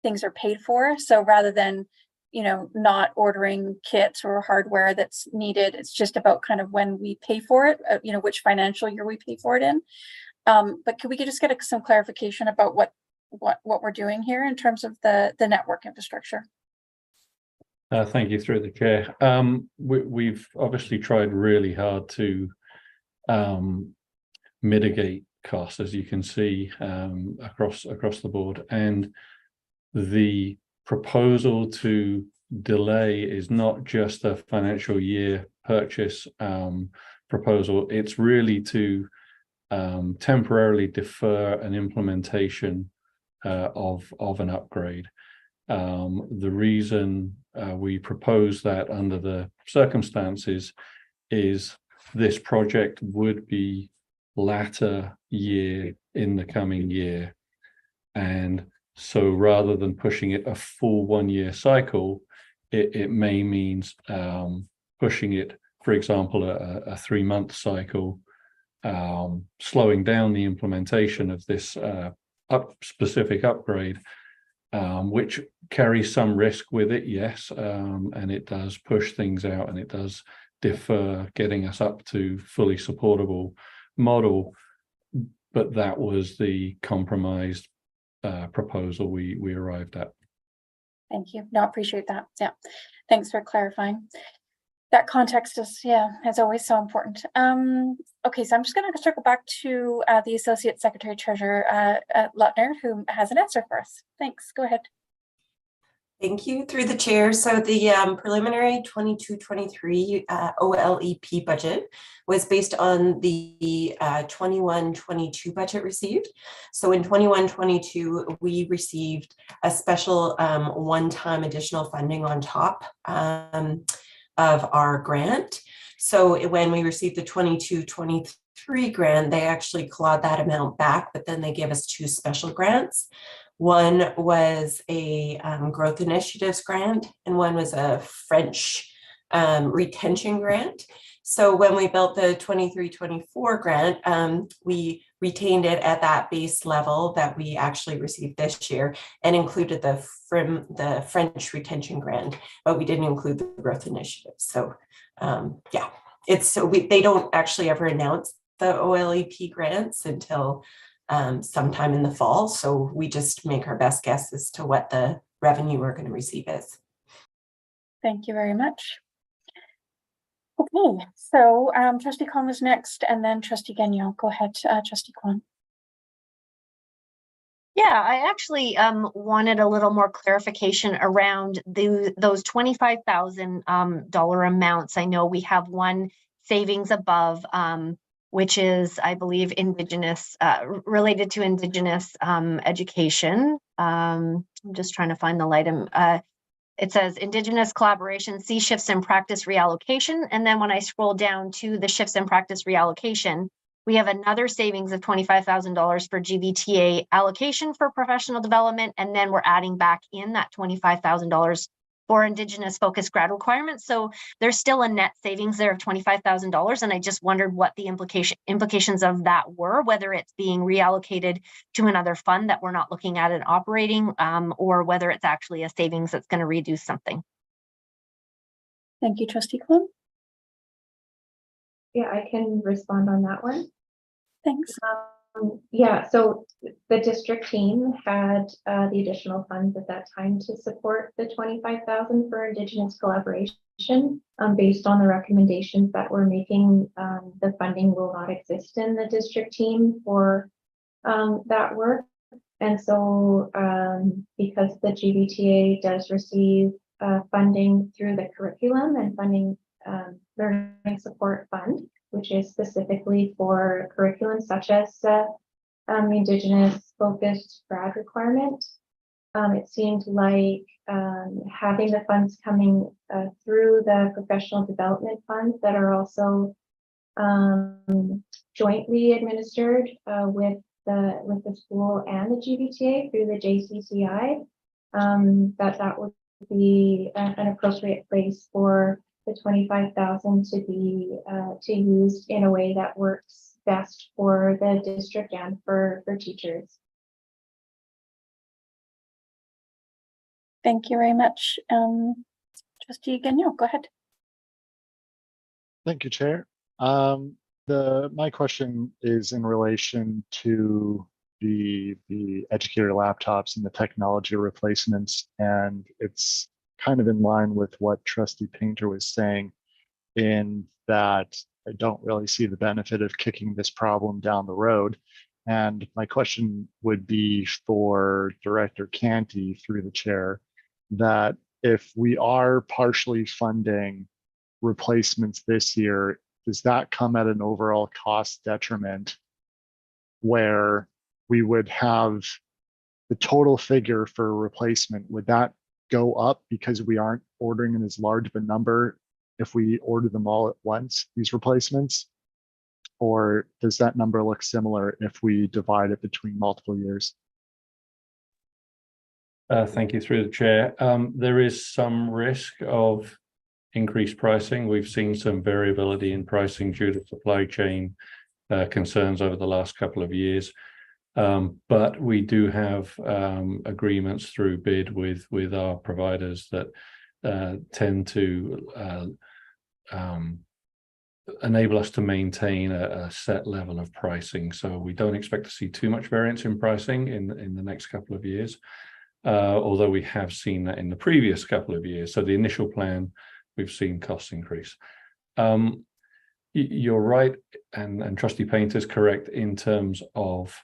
things are paid for. So rather than, you know, not ordering kits or hardware that's needed, it's just about kind of when we pay for it, you know, which financial year we pay for it in. But could we just get some clarification about what we're doing here in terms of the network infrastructure? Thank you, through the chair. We've obviously tried really hard to mitigate costs, as you can see, across the board. And the proposal to delay is not just a financial year purchase proposal. It's really to temporarily defer an implementation of an upgrade. The reason we propose that under the circumstances is this project would be latter year in the coming year. And so rather than pushing it a full 1 year cycle, it may mean pushing it, for example, a 3-month cycle, slowing down the implementation of this specific upgrade, which carries some risk with it, yes, and it does push things out and it does defer getting us up to fully supportable model. But that was the compromised proposal we arrived at. Thank you. No, appreciate that. Yeah, thanks for clarifying. That context is, yeah, as always, so important. Okay, so I'm just going to circle back to the Associate Secretary Treasurer Lutner, who has an answer for us. Thanks. Go ahead. Thank you, through the chair. So the preliminary 22-23 OLEP budget was based on the 21-22 budget received. So in 21-22, we received a special one-time additional funding on top of our grant. So when we received the 22-23 grant, they actually clawed that amount back, but then they gave us 2 special grants. One was a growth initiatives grant, and one was a French retention grant. So when we built the 23-24 grant, we retained it at that base level that we actually received this year and included the French retention grant, but we didn't include the growth initiative. So yeah, they don't actually ever announce the OLEP grants until sometime in the fall. So we just make our best guess as to what the revenue we're going to receive is. Thank you very much. Okay, so Trustee Kwan was next, and then Trustee Gagnon. Go ahead, Trustee Kwan. Yeah, I actually wanted a little more clarification around those $25,000 amounts. I know we have one savings above, which is, I believe, Indigenous, related to Indigenous education. I'm just trying to find the item. It says Indigenous collaboration, see shifts in practice reallocation. And then when I scroll down to the shifts in practice reallocation, we have another savings of $25,000 for GVTA allocation for professional development. And then we're adding back in that $25,000 for Indigenous focused grad requirements. So there's still a net savings there of $25,000. And I just wondered what the implications of that were, whether it's being reallocated to another fund that we're not looking at and operating, or whether it's actually a savings that's going to reduce something. Thank you, Trustee Kwan. Yeah, I can respond on that one. Thanks. Yeah, so the district team had the additional funds at that time to support the $25,000 for Indigenous collaboration. Based on the recommendations that we're making, the funding will not exist in the district team for that work. And so because the GVTA does receive funding through the curriculum and funding learning support fund, which is specifically for curriculum such as Indigenous focused grad requirement. It seemed like having the funds coming through the professional development funds that are also jointly administered with the school and the GVTA through the JCCI, that would be an appropriate place for the 25,000 to be to use in a way that works best for the district and for teachers. Thank you very much. Trustee Gagnon, go ahead. Thank you, Chair. My question is in relation to the educator laptops and the technology replacements, and it's kind of in line with what Trustee Painter was saying, in that I don't really see the benefit of kicking this problem down the road. And my question would be for Director Canty through the chair, that if we are partially funding replacements this year, does that come at an overall cost detriment where we would have the total figure for replacement? Would that go up because we aren't ordering in as large of a number if we order them all at once, these replacements? Or does that number look similar if we divide it between multiple years? Thank you, through the chair. There is some risk of increased pricing. We've seen some variability in pricing due to supply chain concerns over the last couple of years. But we do have agreements through bid with our providers that tend to enable us to maintain a set level of pricing. So we don't expect to see too much variance in pricing in the next couple of years, although we have seen that in the previous couple of years. So the initial plan, we've seen costs increase. You're right, and Trustee Painter is correct in terms of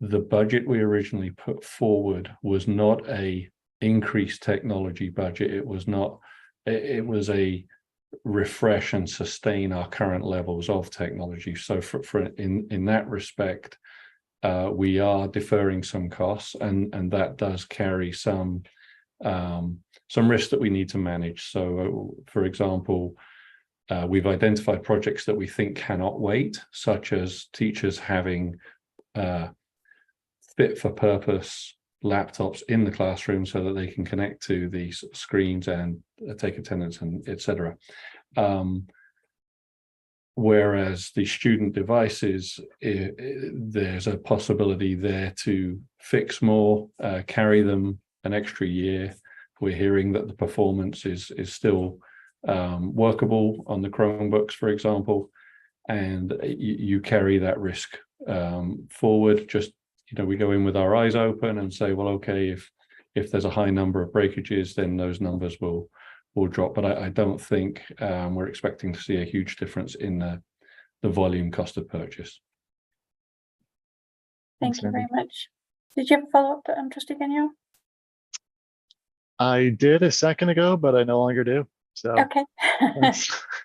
the budget we originally put forward was not a increased technology budget. It was not. It was a refresh and sustain our current levels of technology. So in that respect, we are deferring some costs, and that does carry some risks that we need to manage. So, for example, we've identified projects that we think cannot wait, such as teachers having fit for purpose laptops in the classroom so that they can connect to these screens and take attendance and etc. Whereas the student devices, there's a possibility there to fix more, carry them an extra year. We're hearing that the performance is still workable on the Chromebooks, for example, and you carry that risk forward. Just, we go in with our eyes open and say, well, okay, if there's a high number of breakages, then those numbers will drop. But I don't think we're expecting to see a huge difference in the volume cost of purchase. Thank you very much. Did you have a follow-up, Trustee Gagnon? I did a second ago, but I no longer do. So okay. All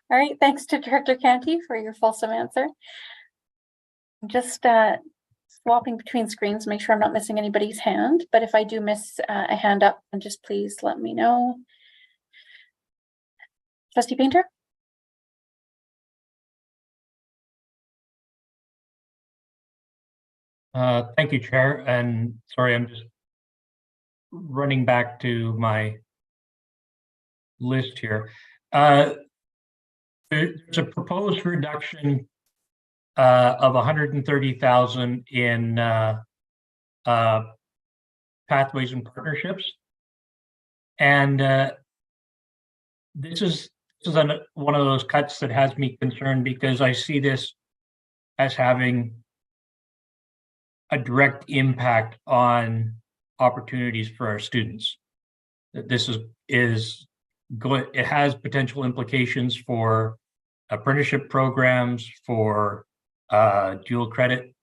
right. Thanks to Director Canty for your fulsome answer. Just swapping between screens, make sure I'm not missing anybody's hand. But if I do miss a hand up, then just please let me know. Trustee Painter? Thank you, Chair. And sorry, I'm just running back to my list here. There's a proposed reduction of 130,000 in pathways and partnerships, and this is one of those cuts that has me concerned, because I see this as having a direct impact on opportunities for our students. This it has potential implications for apprenticeship programs, for dual credit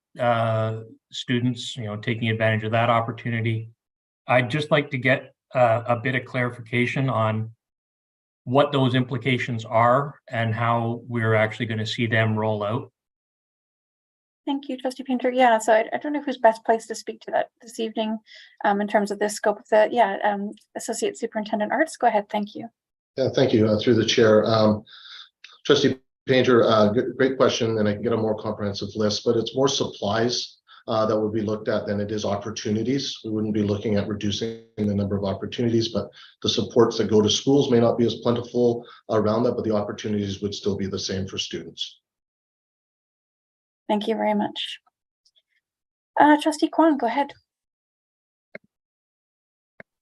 students, taking advantage of that opportunity. I'd just like to get a bit of clarification on what those implications are and how we're actually going to see them roll out? Thank you, Trustee Painter. Yeah, so I don't know who's best placed to speak to that this evening in terms of the scope of the, Associate Superintendent Arts. Go ahead, thank you. Yeah, thank you, through the chair. Trustee Painter, great question, and I can get a more comprehensive list, but it's more supplies that would be looked at than it is opportunities. We wouldn't be looking at reducing the number of opportunities, but the supports that go to schools may not be as plentiful around that, but the opportunities would still be the same for students. Thank you very much. Trustee Kwan, go ahead.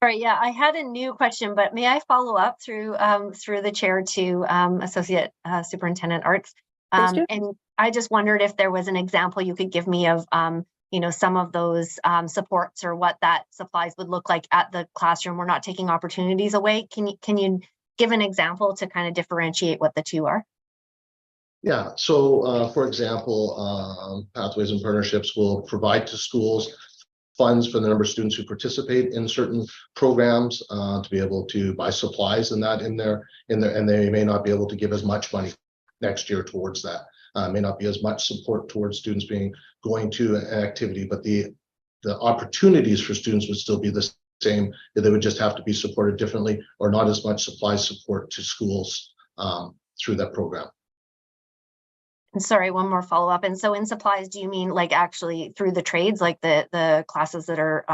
All right, yeah, I had a new question, but may I follow up through the chair to Associate Superintendent Arts? And I just wondered if there was an example you could give me of some of those supports or what that supplies would look like at the classroom. We're not taking opportunities away. Can you give an example to kind of differentiate what the two are? Yeah, so for example, Pathways and Partnerships will provide to schools funds for the number of students who participate in certain programs to be able to buy supplies and that in there, and they may not be able to give as much money next year towards that. May not be as much support towards students going to an activity, but the opportunities for students would still be the same. They would just have to be supported differently, or not as much supply support to schools through that program. And sorry, one more follow up. And so in supplies, do you mean like actually through the trades, like the classes that are,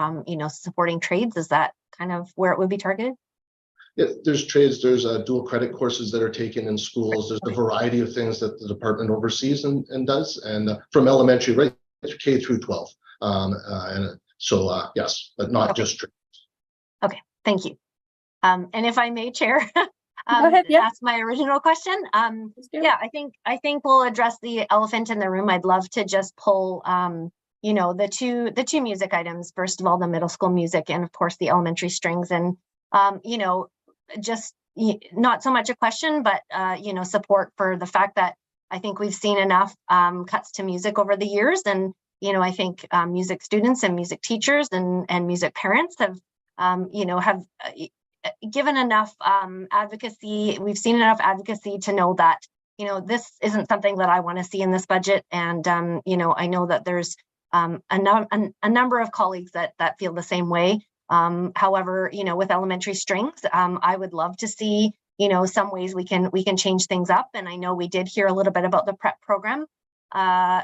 supporting trades? Is that kind of where it would be targeted? Yeah, there's trades, there's dual credit courses that are taken in schools. There's a variety of things that the department oversees and does, and from elementary right to K through 12. Yes, but not just trades. Okay, thank you. And if I may, Chair, go ahead, yeah. Ask my original question. Yeah, I think we'll address the elephant in the room. I'd love to just pull, the two music items. First of all, the middle school music, and of course the elementary strings, and just not so much a question, but support for the fact that I think we've seen enough cuts to music over the years, and I think music students and music teachers and music parents have given enough advocacy. We've seen enough advocacy to know that this isn't something that I want to see in this budget, and I know that there's a number of colleagues that feel the same way. However, with elementary strings, I would love to see some ways we can change things up, and I know we did hear a little bit about the prep program.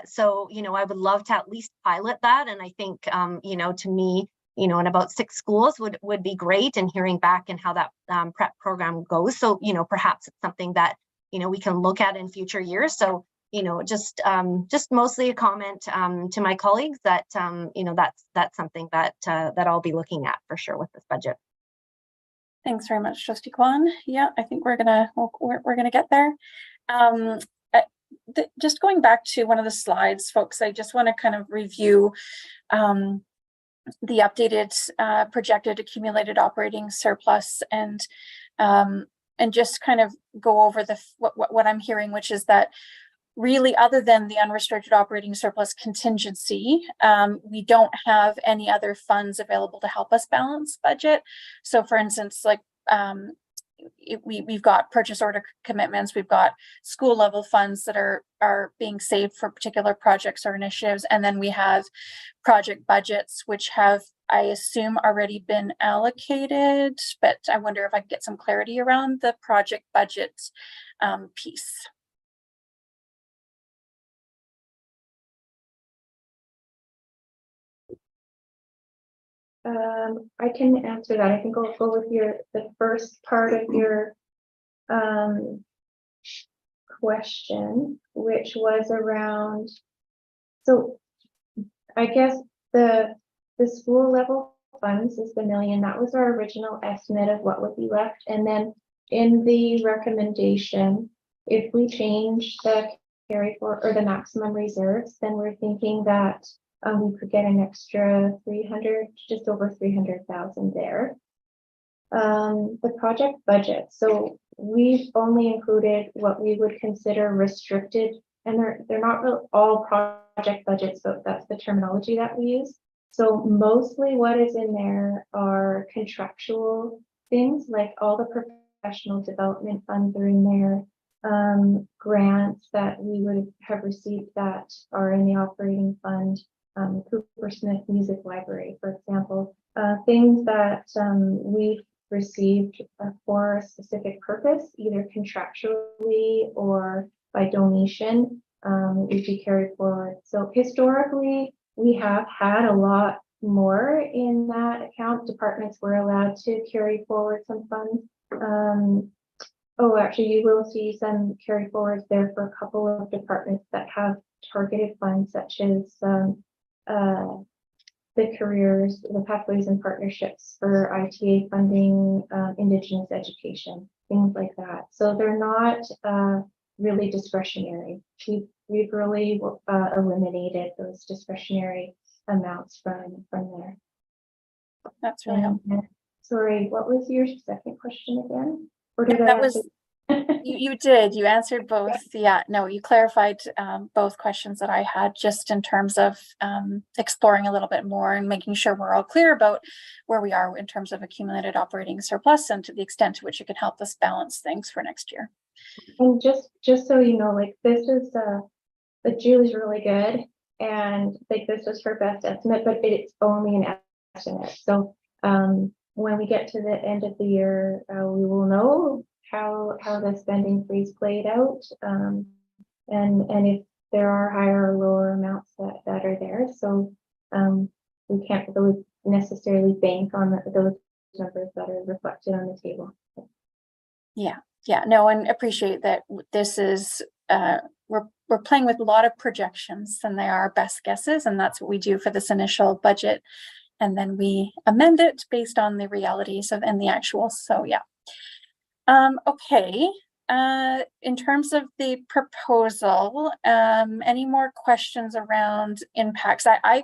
So I would love to at least pilot that, and I think to me, in about 6 schools would be great, and hearing back and how that prep program goes. So, perhaps it's something that, we can look at in future years. So, just mostly a comment to my colleagues that, that's something that I'll be looking at for sure with this budget. Thanks very much, Trustee Kwan. Yeah, I think we're gonna get there. Just going back to one of the slides, folks, I just want to kind of review the updated projected accumulated operating surplus, and just kind of go over what I'm hearing, which is that really, other than the unrestricted operating surplus contingency, we don't have any other funds available to help us balance budget. So for instance, like we've got purchase order commitments, we've got school level funds that are being saved for particular projects or initiatives, and then we have project budgets which have, I assume, already been allocated, but I wonder if I could get some clarity around the project budget piece. I can answer that. I think I'll go with the first part of your question, which was around, so I guess the school level funds is the $1 million. That was our original estimate of what would be left. And then in the recommendation, if we change the carry forward or the maximum reserves, then we're thinking that we could get an extra 300, just over 300,000 there. The project budget. So we've only included what we would consider restricted, and they're not really all project budgets, but that's the terminology that we use. So mostly what is in there are contractual things, like all the professional development funds are in there. Grants that we would have received that are in the operating fund, Cooper Smith Music Library, for example, things that we've received for a specific purpose, either contractually or by donation, would be carried forward. So historically, we have had a lot more in that account. Departments were allowed to carry forward some funds. Oh, actually, you will see some carry forwards there for a couple of departments that have targeted funds, such as the careers, the pathways and partnerships for ITA funding, Indigenous education, things like that. So they're not really discretionary. We've really eliminated those discretionary amounts from there. That's really helpful. Sorry, what was your second question again? Or did I That was you did. You answered both. Yeah, no, you clarified both questions that I had, just in terms of exploring a little bit more and making sure we're all clear about where we are in terms of accumulated operating surplus, and to the extent to which it can help us balance things for next year. And just so you know, like, this is like, Julie's really good, and like, this was her best estimate, but it's only an estimate. So when we get to the end of the year, we will know how the spending freeze played out, and if there are higher or lower amounts that are there. So we can't really necessarily bank on those numbers that are reflected on the table. Yeah, no, and appreciate that this is we're playing with a lot of projections, and they are best guesses, and that's what we do for this initial budget, and then we amend it based on the realities of and the actuals. So yeah. Okay. In terms of the proposal, any more questions around impacts? I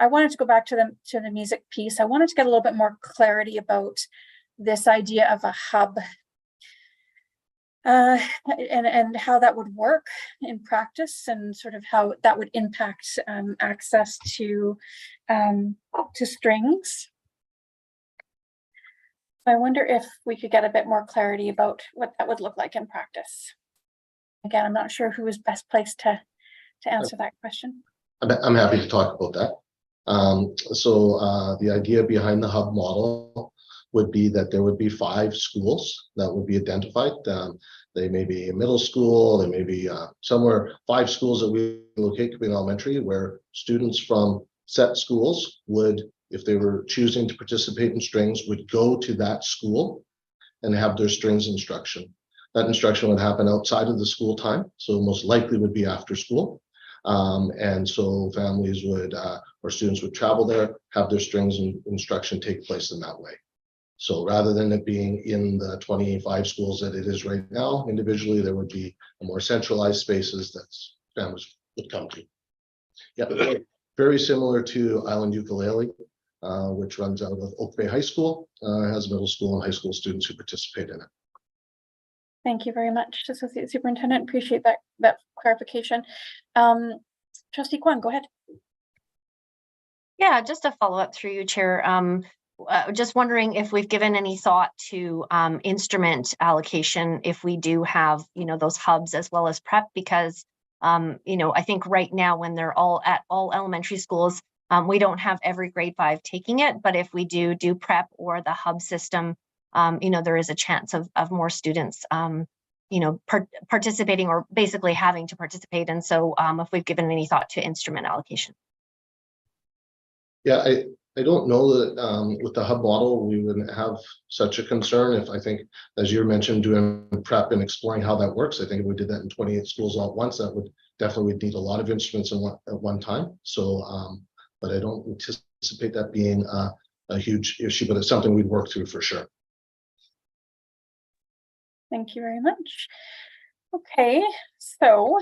wanted to go back to the music piece. I wanted to get a little bit more clarity about this idea of a hub, and how that would work in practice, and sort of how that would impact access to strings. I wonder if we could get a bit more clarity about what that would look like in practice. Again, I'm not sure who is best placed to answer that question. I'm happy to talk about that. So the idea behind the hub model would be that there would be 5 schools that would be identified. They may be a middle school, they may be somewhere, 5 schools that we locate, could be an elementary, where students from set schools would, if they were choosing to participate in strings, would go to that school and have their strings instruction. That instruction would happen outside of the school time, so most likely would be after school. And so families would, or students would travel there, have their strings and instruction take place in that way. So rather than it being in the 25 schools that it is right now, individually, there would be a more centralized spaces that families would come to. Yeah, very similar to Island Ukulele, which runs out of Oak Bay High School, has middle school and high school students who participate in it. Thank you very much, Associate Superintendent. Appreciate that clarification. Trustee Kwan, go ahead. Yeah, just a follow up through you, Chair. Just wondering if we've given any thought to instrument allocation if we do have, those hubs as well as prep, because, I think right now when they're all at all elementary schools, we don't have every grade 5 taking it, but if we do prep or the hub system, there is a chance of more students, participating or basically having to participate. And so if we've given any thought to instrument allocation. Yeah, I don't know that with the hub model, we wouldn't have such a concern. If I think, as you mentioned, doing prep and exploring how that works, I think if we did that in 28 schools all at once, that would definitely need a lot of instruments at one time. So, but I don't anticipate that being a huge issue, but it's something we'd work through for sure. Thank you very much. Okay, so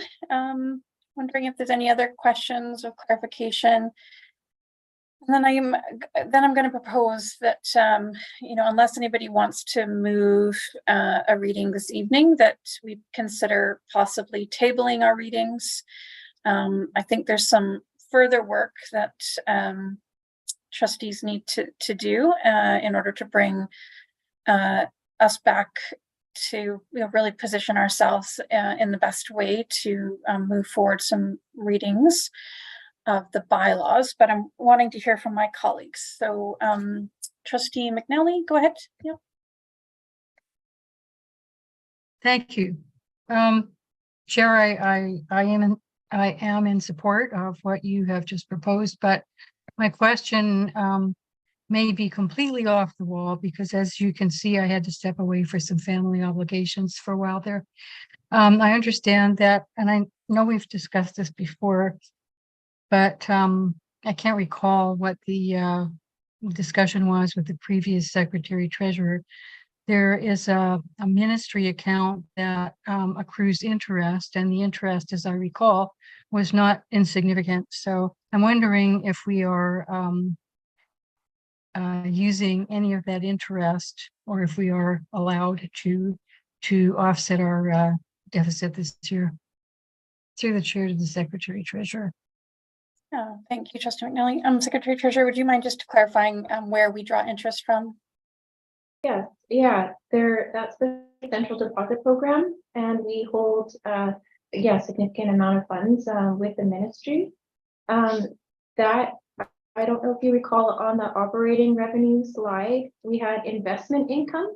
wondering if there's any other questions or clarification. And then I'm going to propose that, unless anybody wants to move a reading this evening, that we consider possibly tabling our readings. I think there's some further work that trustees need to do in order to bring us back to really position ourselves in the best way to move forward some readings of the bylaws, but I'm wanting to hear from my colleagues. So Trustee McNally, go ahead. Yeah. Thank you. Chair, I am in support of what you have just proposed, but my question may be completely off the wall because, as you can see, I had to step away for some family obligations for a while there. I understand that, and I know we've discussed this before, but I can't recall what the discussion was with the previous Secretary Treasurer. There is a ministry account that accrues interest, and the interest, as I recall, was not insignificant. So I'm wondering if we are using any of that interest, or if we are allowed to offset our deficit this year. Through the chair to the Secretary Treasurer. Thank you, Trustee McNally. Secretary Treasurer, would you mind just clarifying where we draw interest from? Yes, that's the Central Deposit Program, and we hold significant amount of funds with the ministry. That I don't know if you recall on the operating revenue slide, we had investment income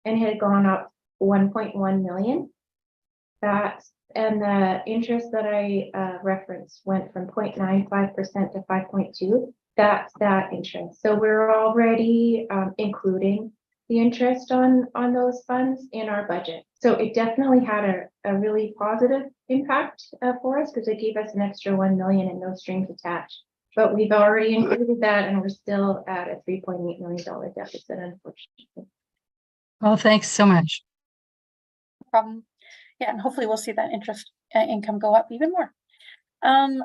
and it had gone up 1.1 million. And the interest that I referenced went from 0.95% to 5.2%. That's that interest. So we're already including the interest on those funds in our budget. So it definitely had a really positive impact for us because it gave us an extra 1 million and no strings attached. But we've already included that and we're still at a $3.8 million deficit, unfortunately. Well, thanks so much. No problem. Yeah, and hopefully we'll see that interest income go up even more.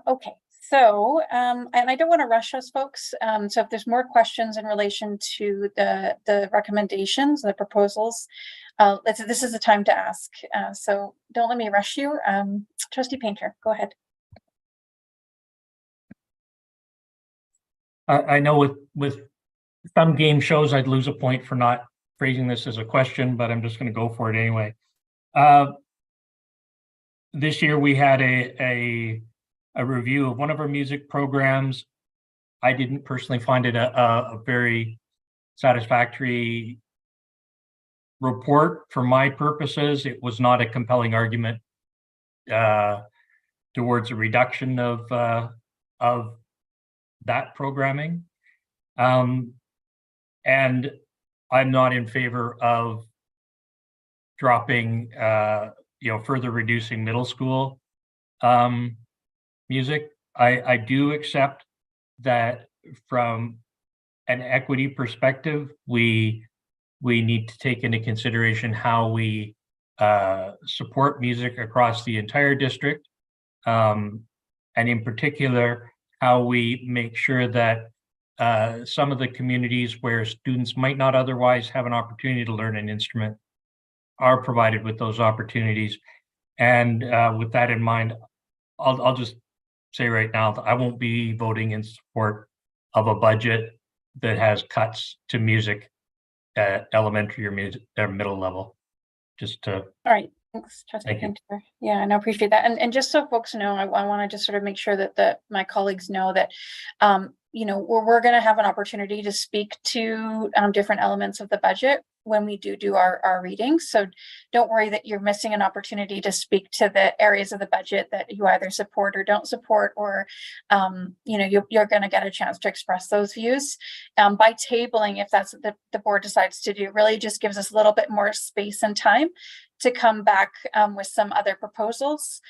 Okay, so, and I don't want to rush us, folks. So if there's more questions in relation to the recommendations, the proposals, this is the time to ask. So don't let me rush you. Trustee Painter, go ahead. I know with some game shows, I'd lose a point for not phrasing this as a question, but I'm just going to go for it anyway. This year we had a review of one of our music programs. I didn't personally find it a very satisfactory report for my purposes. It was not a compelling argument towards a reduction of that programming. And I'm not in favor of dropping further reducing middle school music. I do accept that from an equity perspective, we need to take into consideration how we support music across the entire district, and in particular, how we make sure that some of the communities where students might not otherwise have an opportunity to learn an instrument are provided with those opportunities. And with that in mind, I'll just say right now that I won't be voting in support of a budget that has cuts to music at elementary or middle level. Just to. All right. Thanks, Trustee Painter. Yeah, and I appreciate that. And just so folks know, I want to just sort of make sure that my colleagues know that we're going to have an opportunity to speak to different elements of the budget when we do our readings. So don't worry that you're missing an opportunity to speak to the areas of the budget that you either support or don't support, or you're going to get a chance to express those views. By tabling, if that's what the board decides to do, really just gives us a little bit more space and time to come back with some other proposals.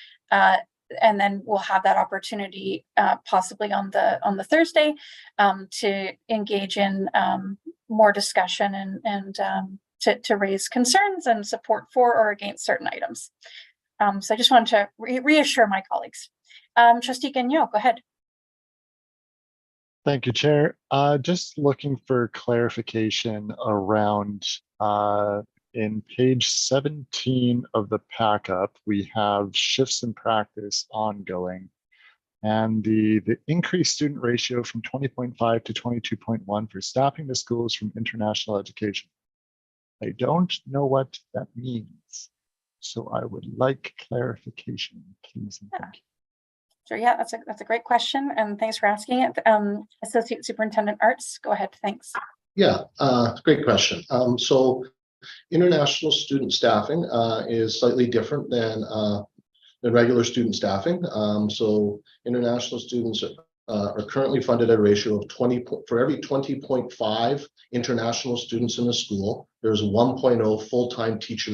And then we'll have that opportunity possibly on the Thursday to engage in more discussion and to raise concerns and support for or against certain items. So I just wanted to reassure my colleagues. Trustee Gagnon, go ahead. Thank you, Chair. Just looking for clarification around in page 17 of the pack up, we have shifts in practice ongoing. And the increased student ratio from 20.5 to 22.1 for staffing the schools from international education. I don't know what that means, so I would like clarification, please. And thank you. Sure, yeah, that's a great question, and thanks for asking it. Associate Superintendent Arts, go ahead, thanks. Yeah, great question. So international student staffing is slightly different than regular student staffing. So international students are currently funded at a ratio of 20 for every 20.5 international students in a school. There's 1.0 full-time teacher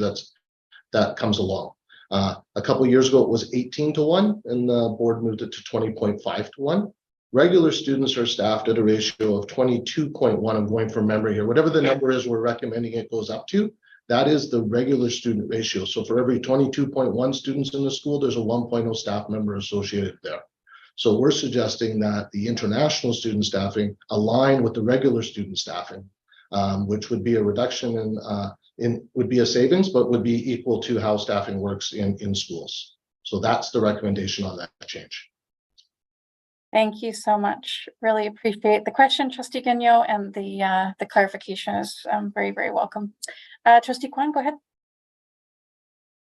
that comes along. A couple of years ago, it was 18 to 1, and the board moved it to 20.5 to 1. Regular students are staffed at a ratio of 22.1. I'm going from memory here. Whatever the number is, we're recommending it goes up to. That is the regular student ratio. So for every 22.1 students in the school, there's a 1.0 staff member associated there. So we're suggesting that the international student staffing align with the regular student staffing, which would be a reduction would be a savings, but would be equal to how staffing works in schools. So that's the recommendation on that change. Thank you so much. Really appreciate the question, Trustee Gagnon, and the clarification is very, very welcome. Trustee Kwan, go ahead.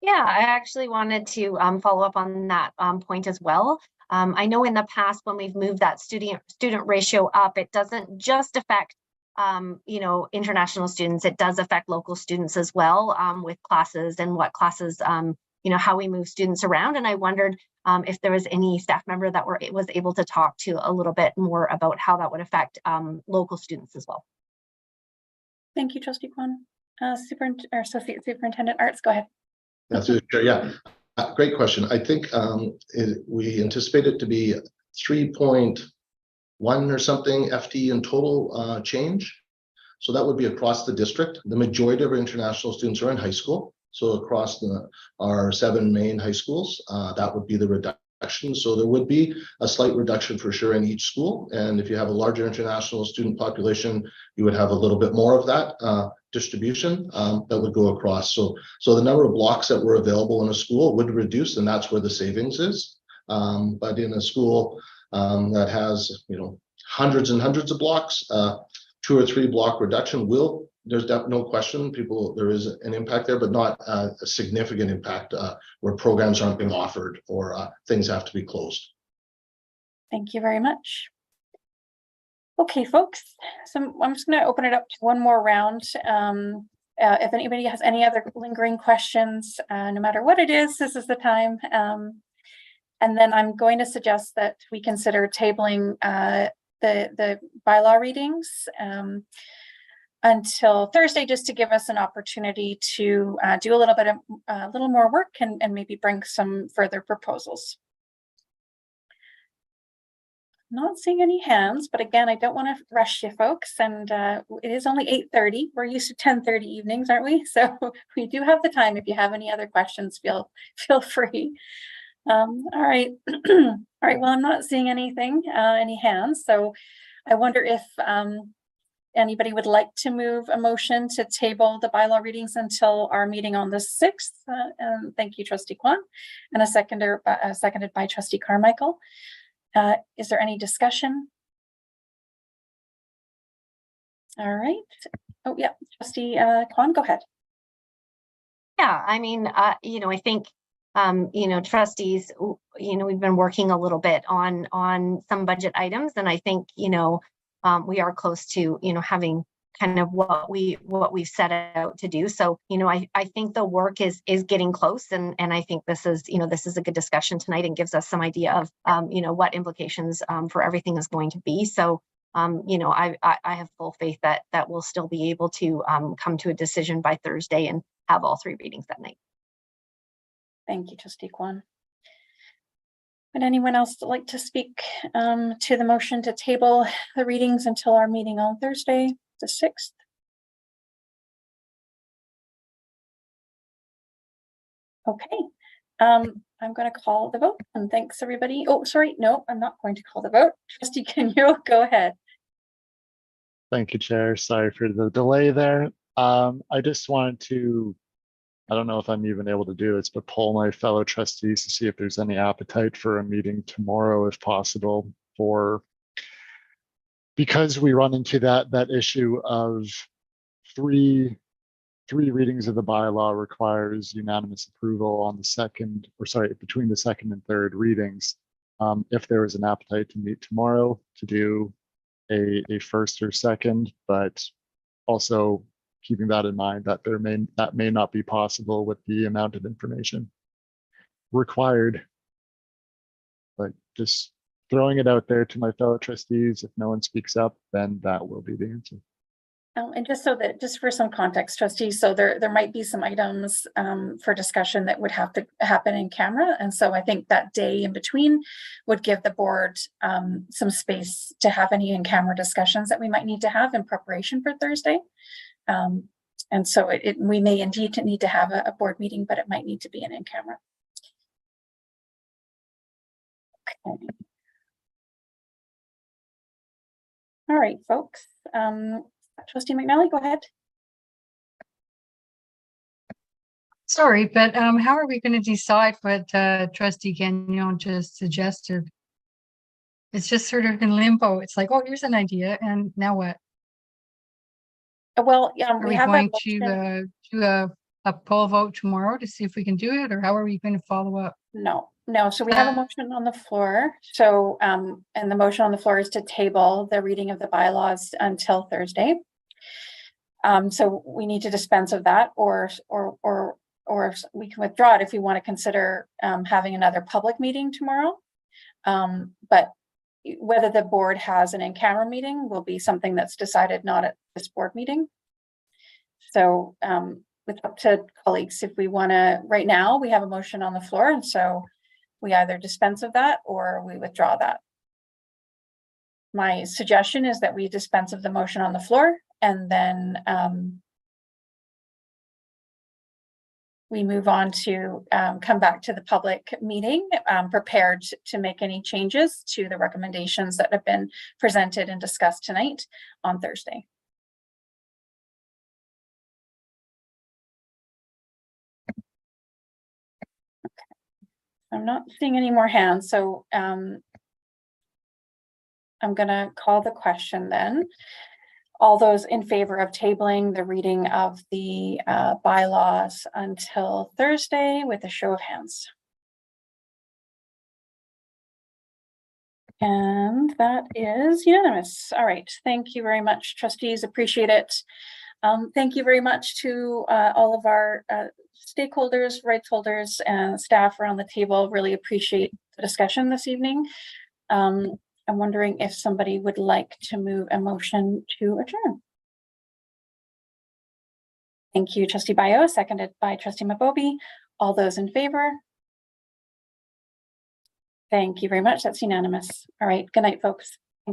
Yeah, I actually wanted to follow up on that point as well. I know in the past when we've moved that student ratio up, it doesn't just affect international students, it does affect local students as well, with classes and what classes, how we move students around. And I wondered if there was any staff member that was able to talk to a little bit more about how that would affect local students as well. Thank you, Trustee Kwan. Associate Superintendent Arts, go ahead. That's it, sure, yeah. Great question. I think we anticipate it to be 3.1 or something FTE in total change. So that would be across the district. The majority of our international students are in high school. So across our 7 main high schools, that would be the reduction. So there would be a slight reduction for sure in each school. And if you have a larger international student population, you would have a little bit more of that distribution that would go across. So the number of blocks that were available in a school would reduce, and that's where the savings is. But in a school that has hundreds and hundreds of blocks, 2 or 3 block reduction there's no question there is an impact there, but not a significant impact where programs aren't being offered or things have to be closed. Thank you very much. Okay, folks, so I'm just going to open it up to one more round. If anybody has any other lingering questions, no matter what it is, this is the time. And then I'm going to suggest that we consider tabling the bylaw readings until Thursday, just to give us an opportunity to do a little more work and maybe bring some further proposals. Not seeing any hands, but again, I don't want to rush you folks, and it is only 8:30. We're used to 10:30 evenings, aren't we? So we do have the time. If you have any other questions, feel free. All right. All right, well, I'm not seeing any hands, so I wonder if anybody would like to move a motion to table the bylaw readings until our meeting on the 6th. Thank you, Trustee Kwan, and seconded by Trustee Carmichael. Is there any discussion? All right. Oh, yeah, Trustee Kwan, go ahead. Yeah, I mean, I think, trustees, we've been working a little bit on some budget items, and I think, we are close to, having kind of what we've set out to do. So, I think the work is getting close, and I think this is a good discussion tonight and gives us some idea of, what implications for everything is going to be. So, I have full faith that we'll still be able to come to a decision by Thursday and have all 3 readings that night. Thank you, Trustee Kwan. Would anyone else like to speak to the motion to table the readings until our meeting on Thursday, the 6th? Okay, I'm going to call the vote, and thanks everybody. Oh, sorry, no, I'm not going to call the vote. Trustee Gagnon, go ahead. Thank you, Chair. Sorry for the delay there. I just wanted to I don't know if I'm even able to do this, but poll my fellow trustees to see if there's any appetite for a meeting tomorrow, if possible, because we run into that issue of three readings of the bylaw requires unanimous approval on the second, or sorry, between the second and third readings. If there is an appetite to meet tomorrow to do a first or second, but also keeping that in mind that that may not be possible with the amount of information required. But just throwing it out there to my fellow trustees, if no one speaks up, then that will be the answer. And just for some context, trustees, so there might be some items for discussion that would have to happen in camera. And so I think that day in between would give the board some space to have any in-camera discussions that we might need to have in preparation for Thursday. And so we may indeed need to have a board meeting, but it might need to be an in-camera. Okay. All right, folks. Trustee McNally, go ahead. Sorry, but how are we going to decide what Trustee Gagnon just suggested? It's just sort of in limbo. It's like, oh, here's an idea, and now what? Well, are we going to do a poll vote tomorrow to see if we can do it, or how are we going to follow up? No. So we have a motion on the floor. So, and the motion on the floor is to table the reading of the bylaws until Thursday. So we need to dispense of that, or we can withdraw it if we want to consider having another public meeting tomorrow. But whether the board has an in-camera meeting will be something that's decided not at this board meeting. So it's up to colleagues if we want to. Right now, we have a motion on the floor, and so we either dispense of that or we withdraw that. My suggestion is that we dispense of the motion on the floor, and then we move on to come back to the public meeting, prepared to make any changes to the recommendations that have been presented and discussed tonight on Thursday. I'm not seeing any more hands, so I'm going to call the question then. All those in favor of tabling the reading of the bylaws until Thursday with a show of hands. And that is unanimous. All right, thank you very much, trustees, appreciate it. Thank you very much to all of our stakeholders, rights holders, and staff around the table. Really appreciate the discussion this evening. I'm wondering if somebody would like to move a motion to adjourn. Thank you, Trustee Bayo, seconded by Trustee Mabobi. All those in favor? Thank you very much. That's unanimous. All right. Good night, folks.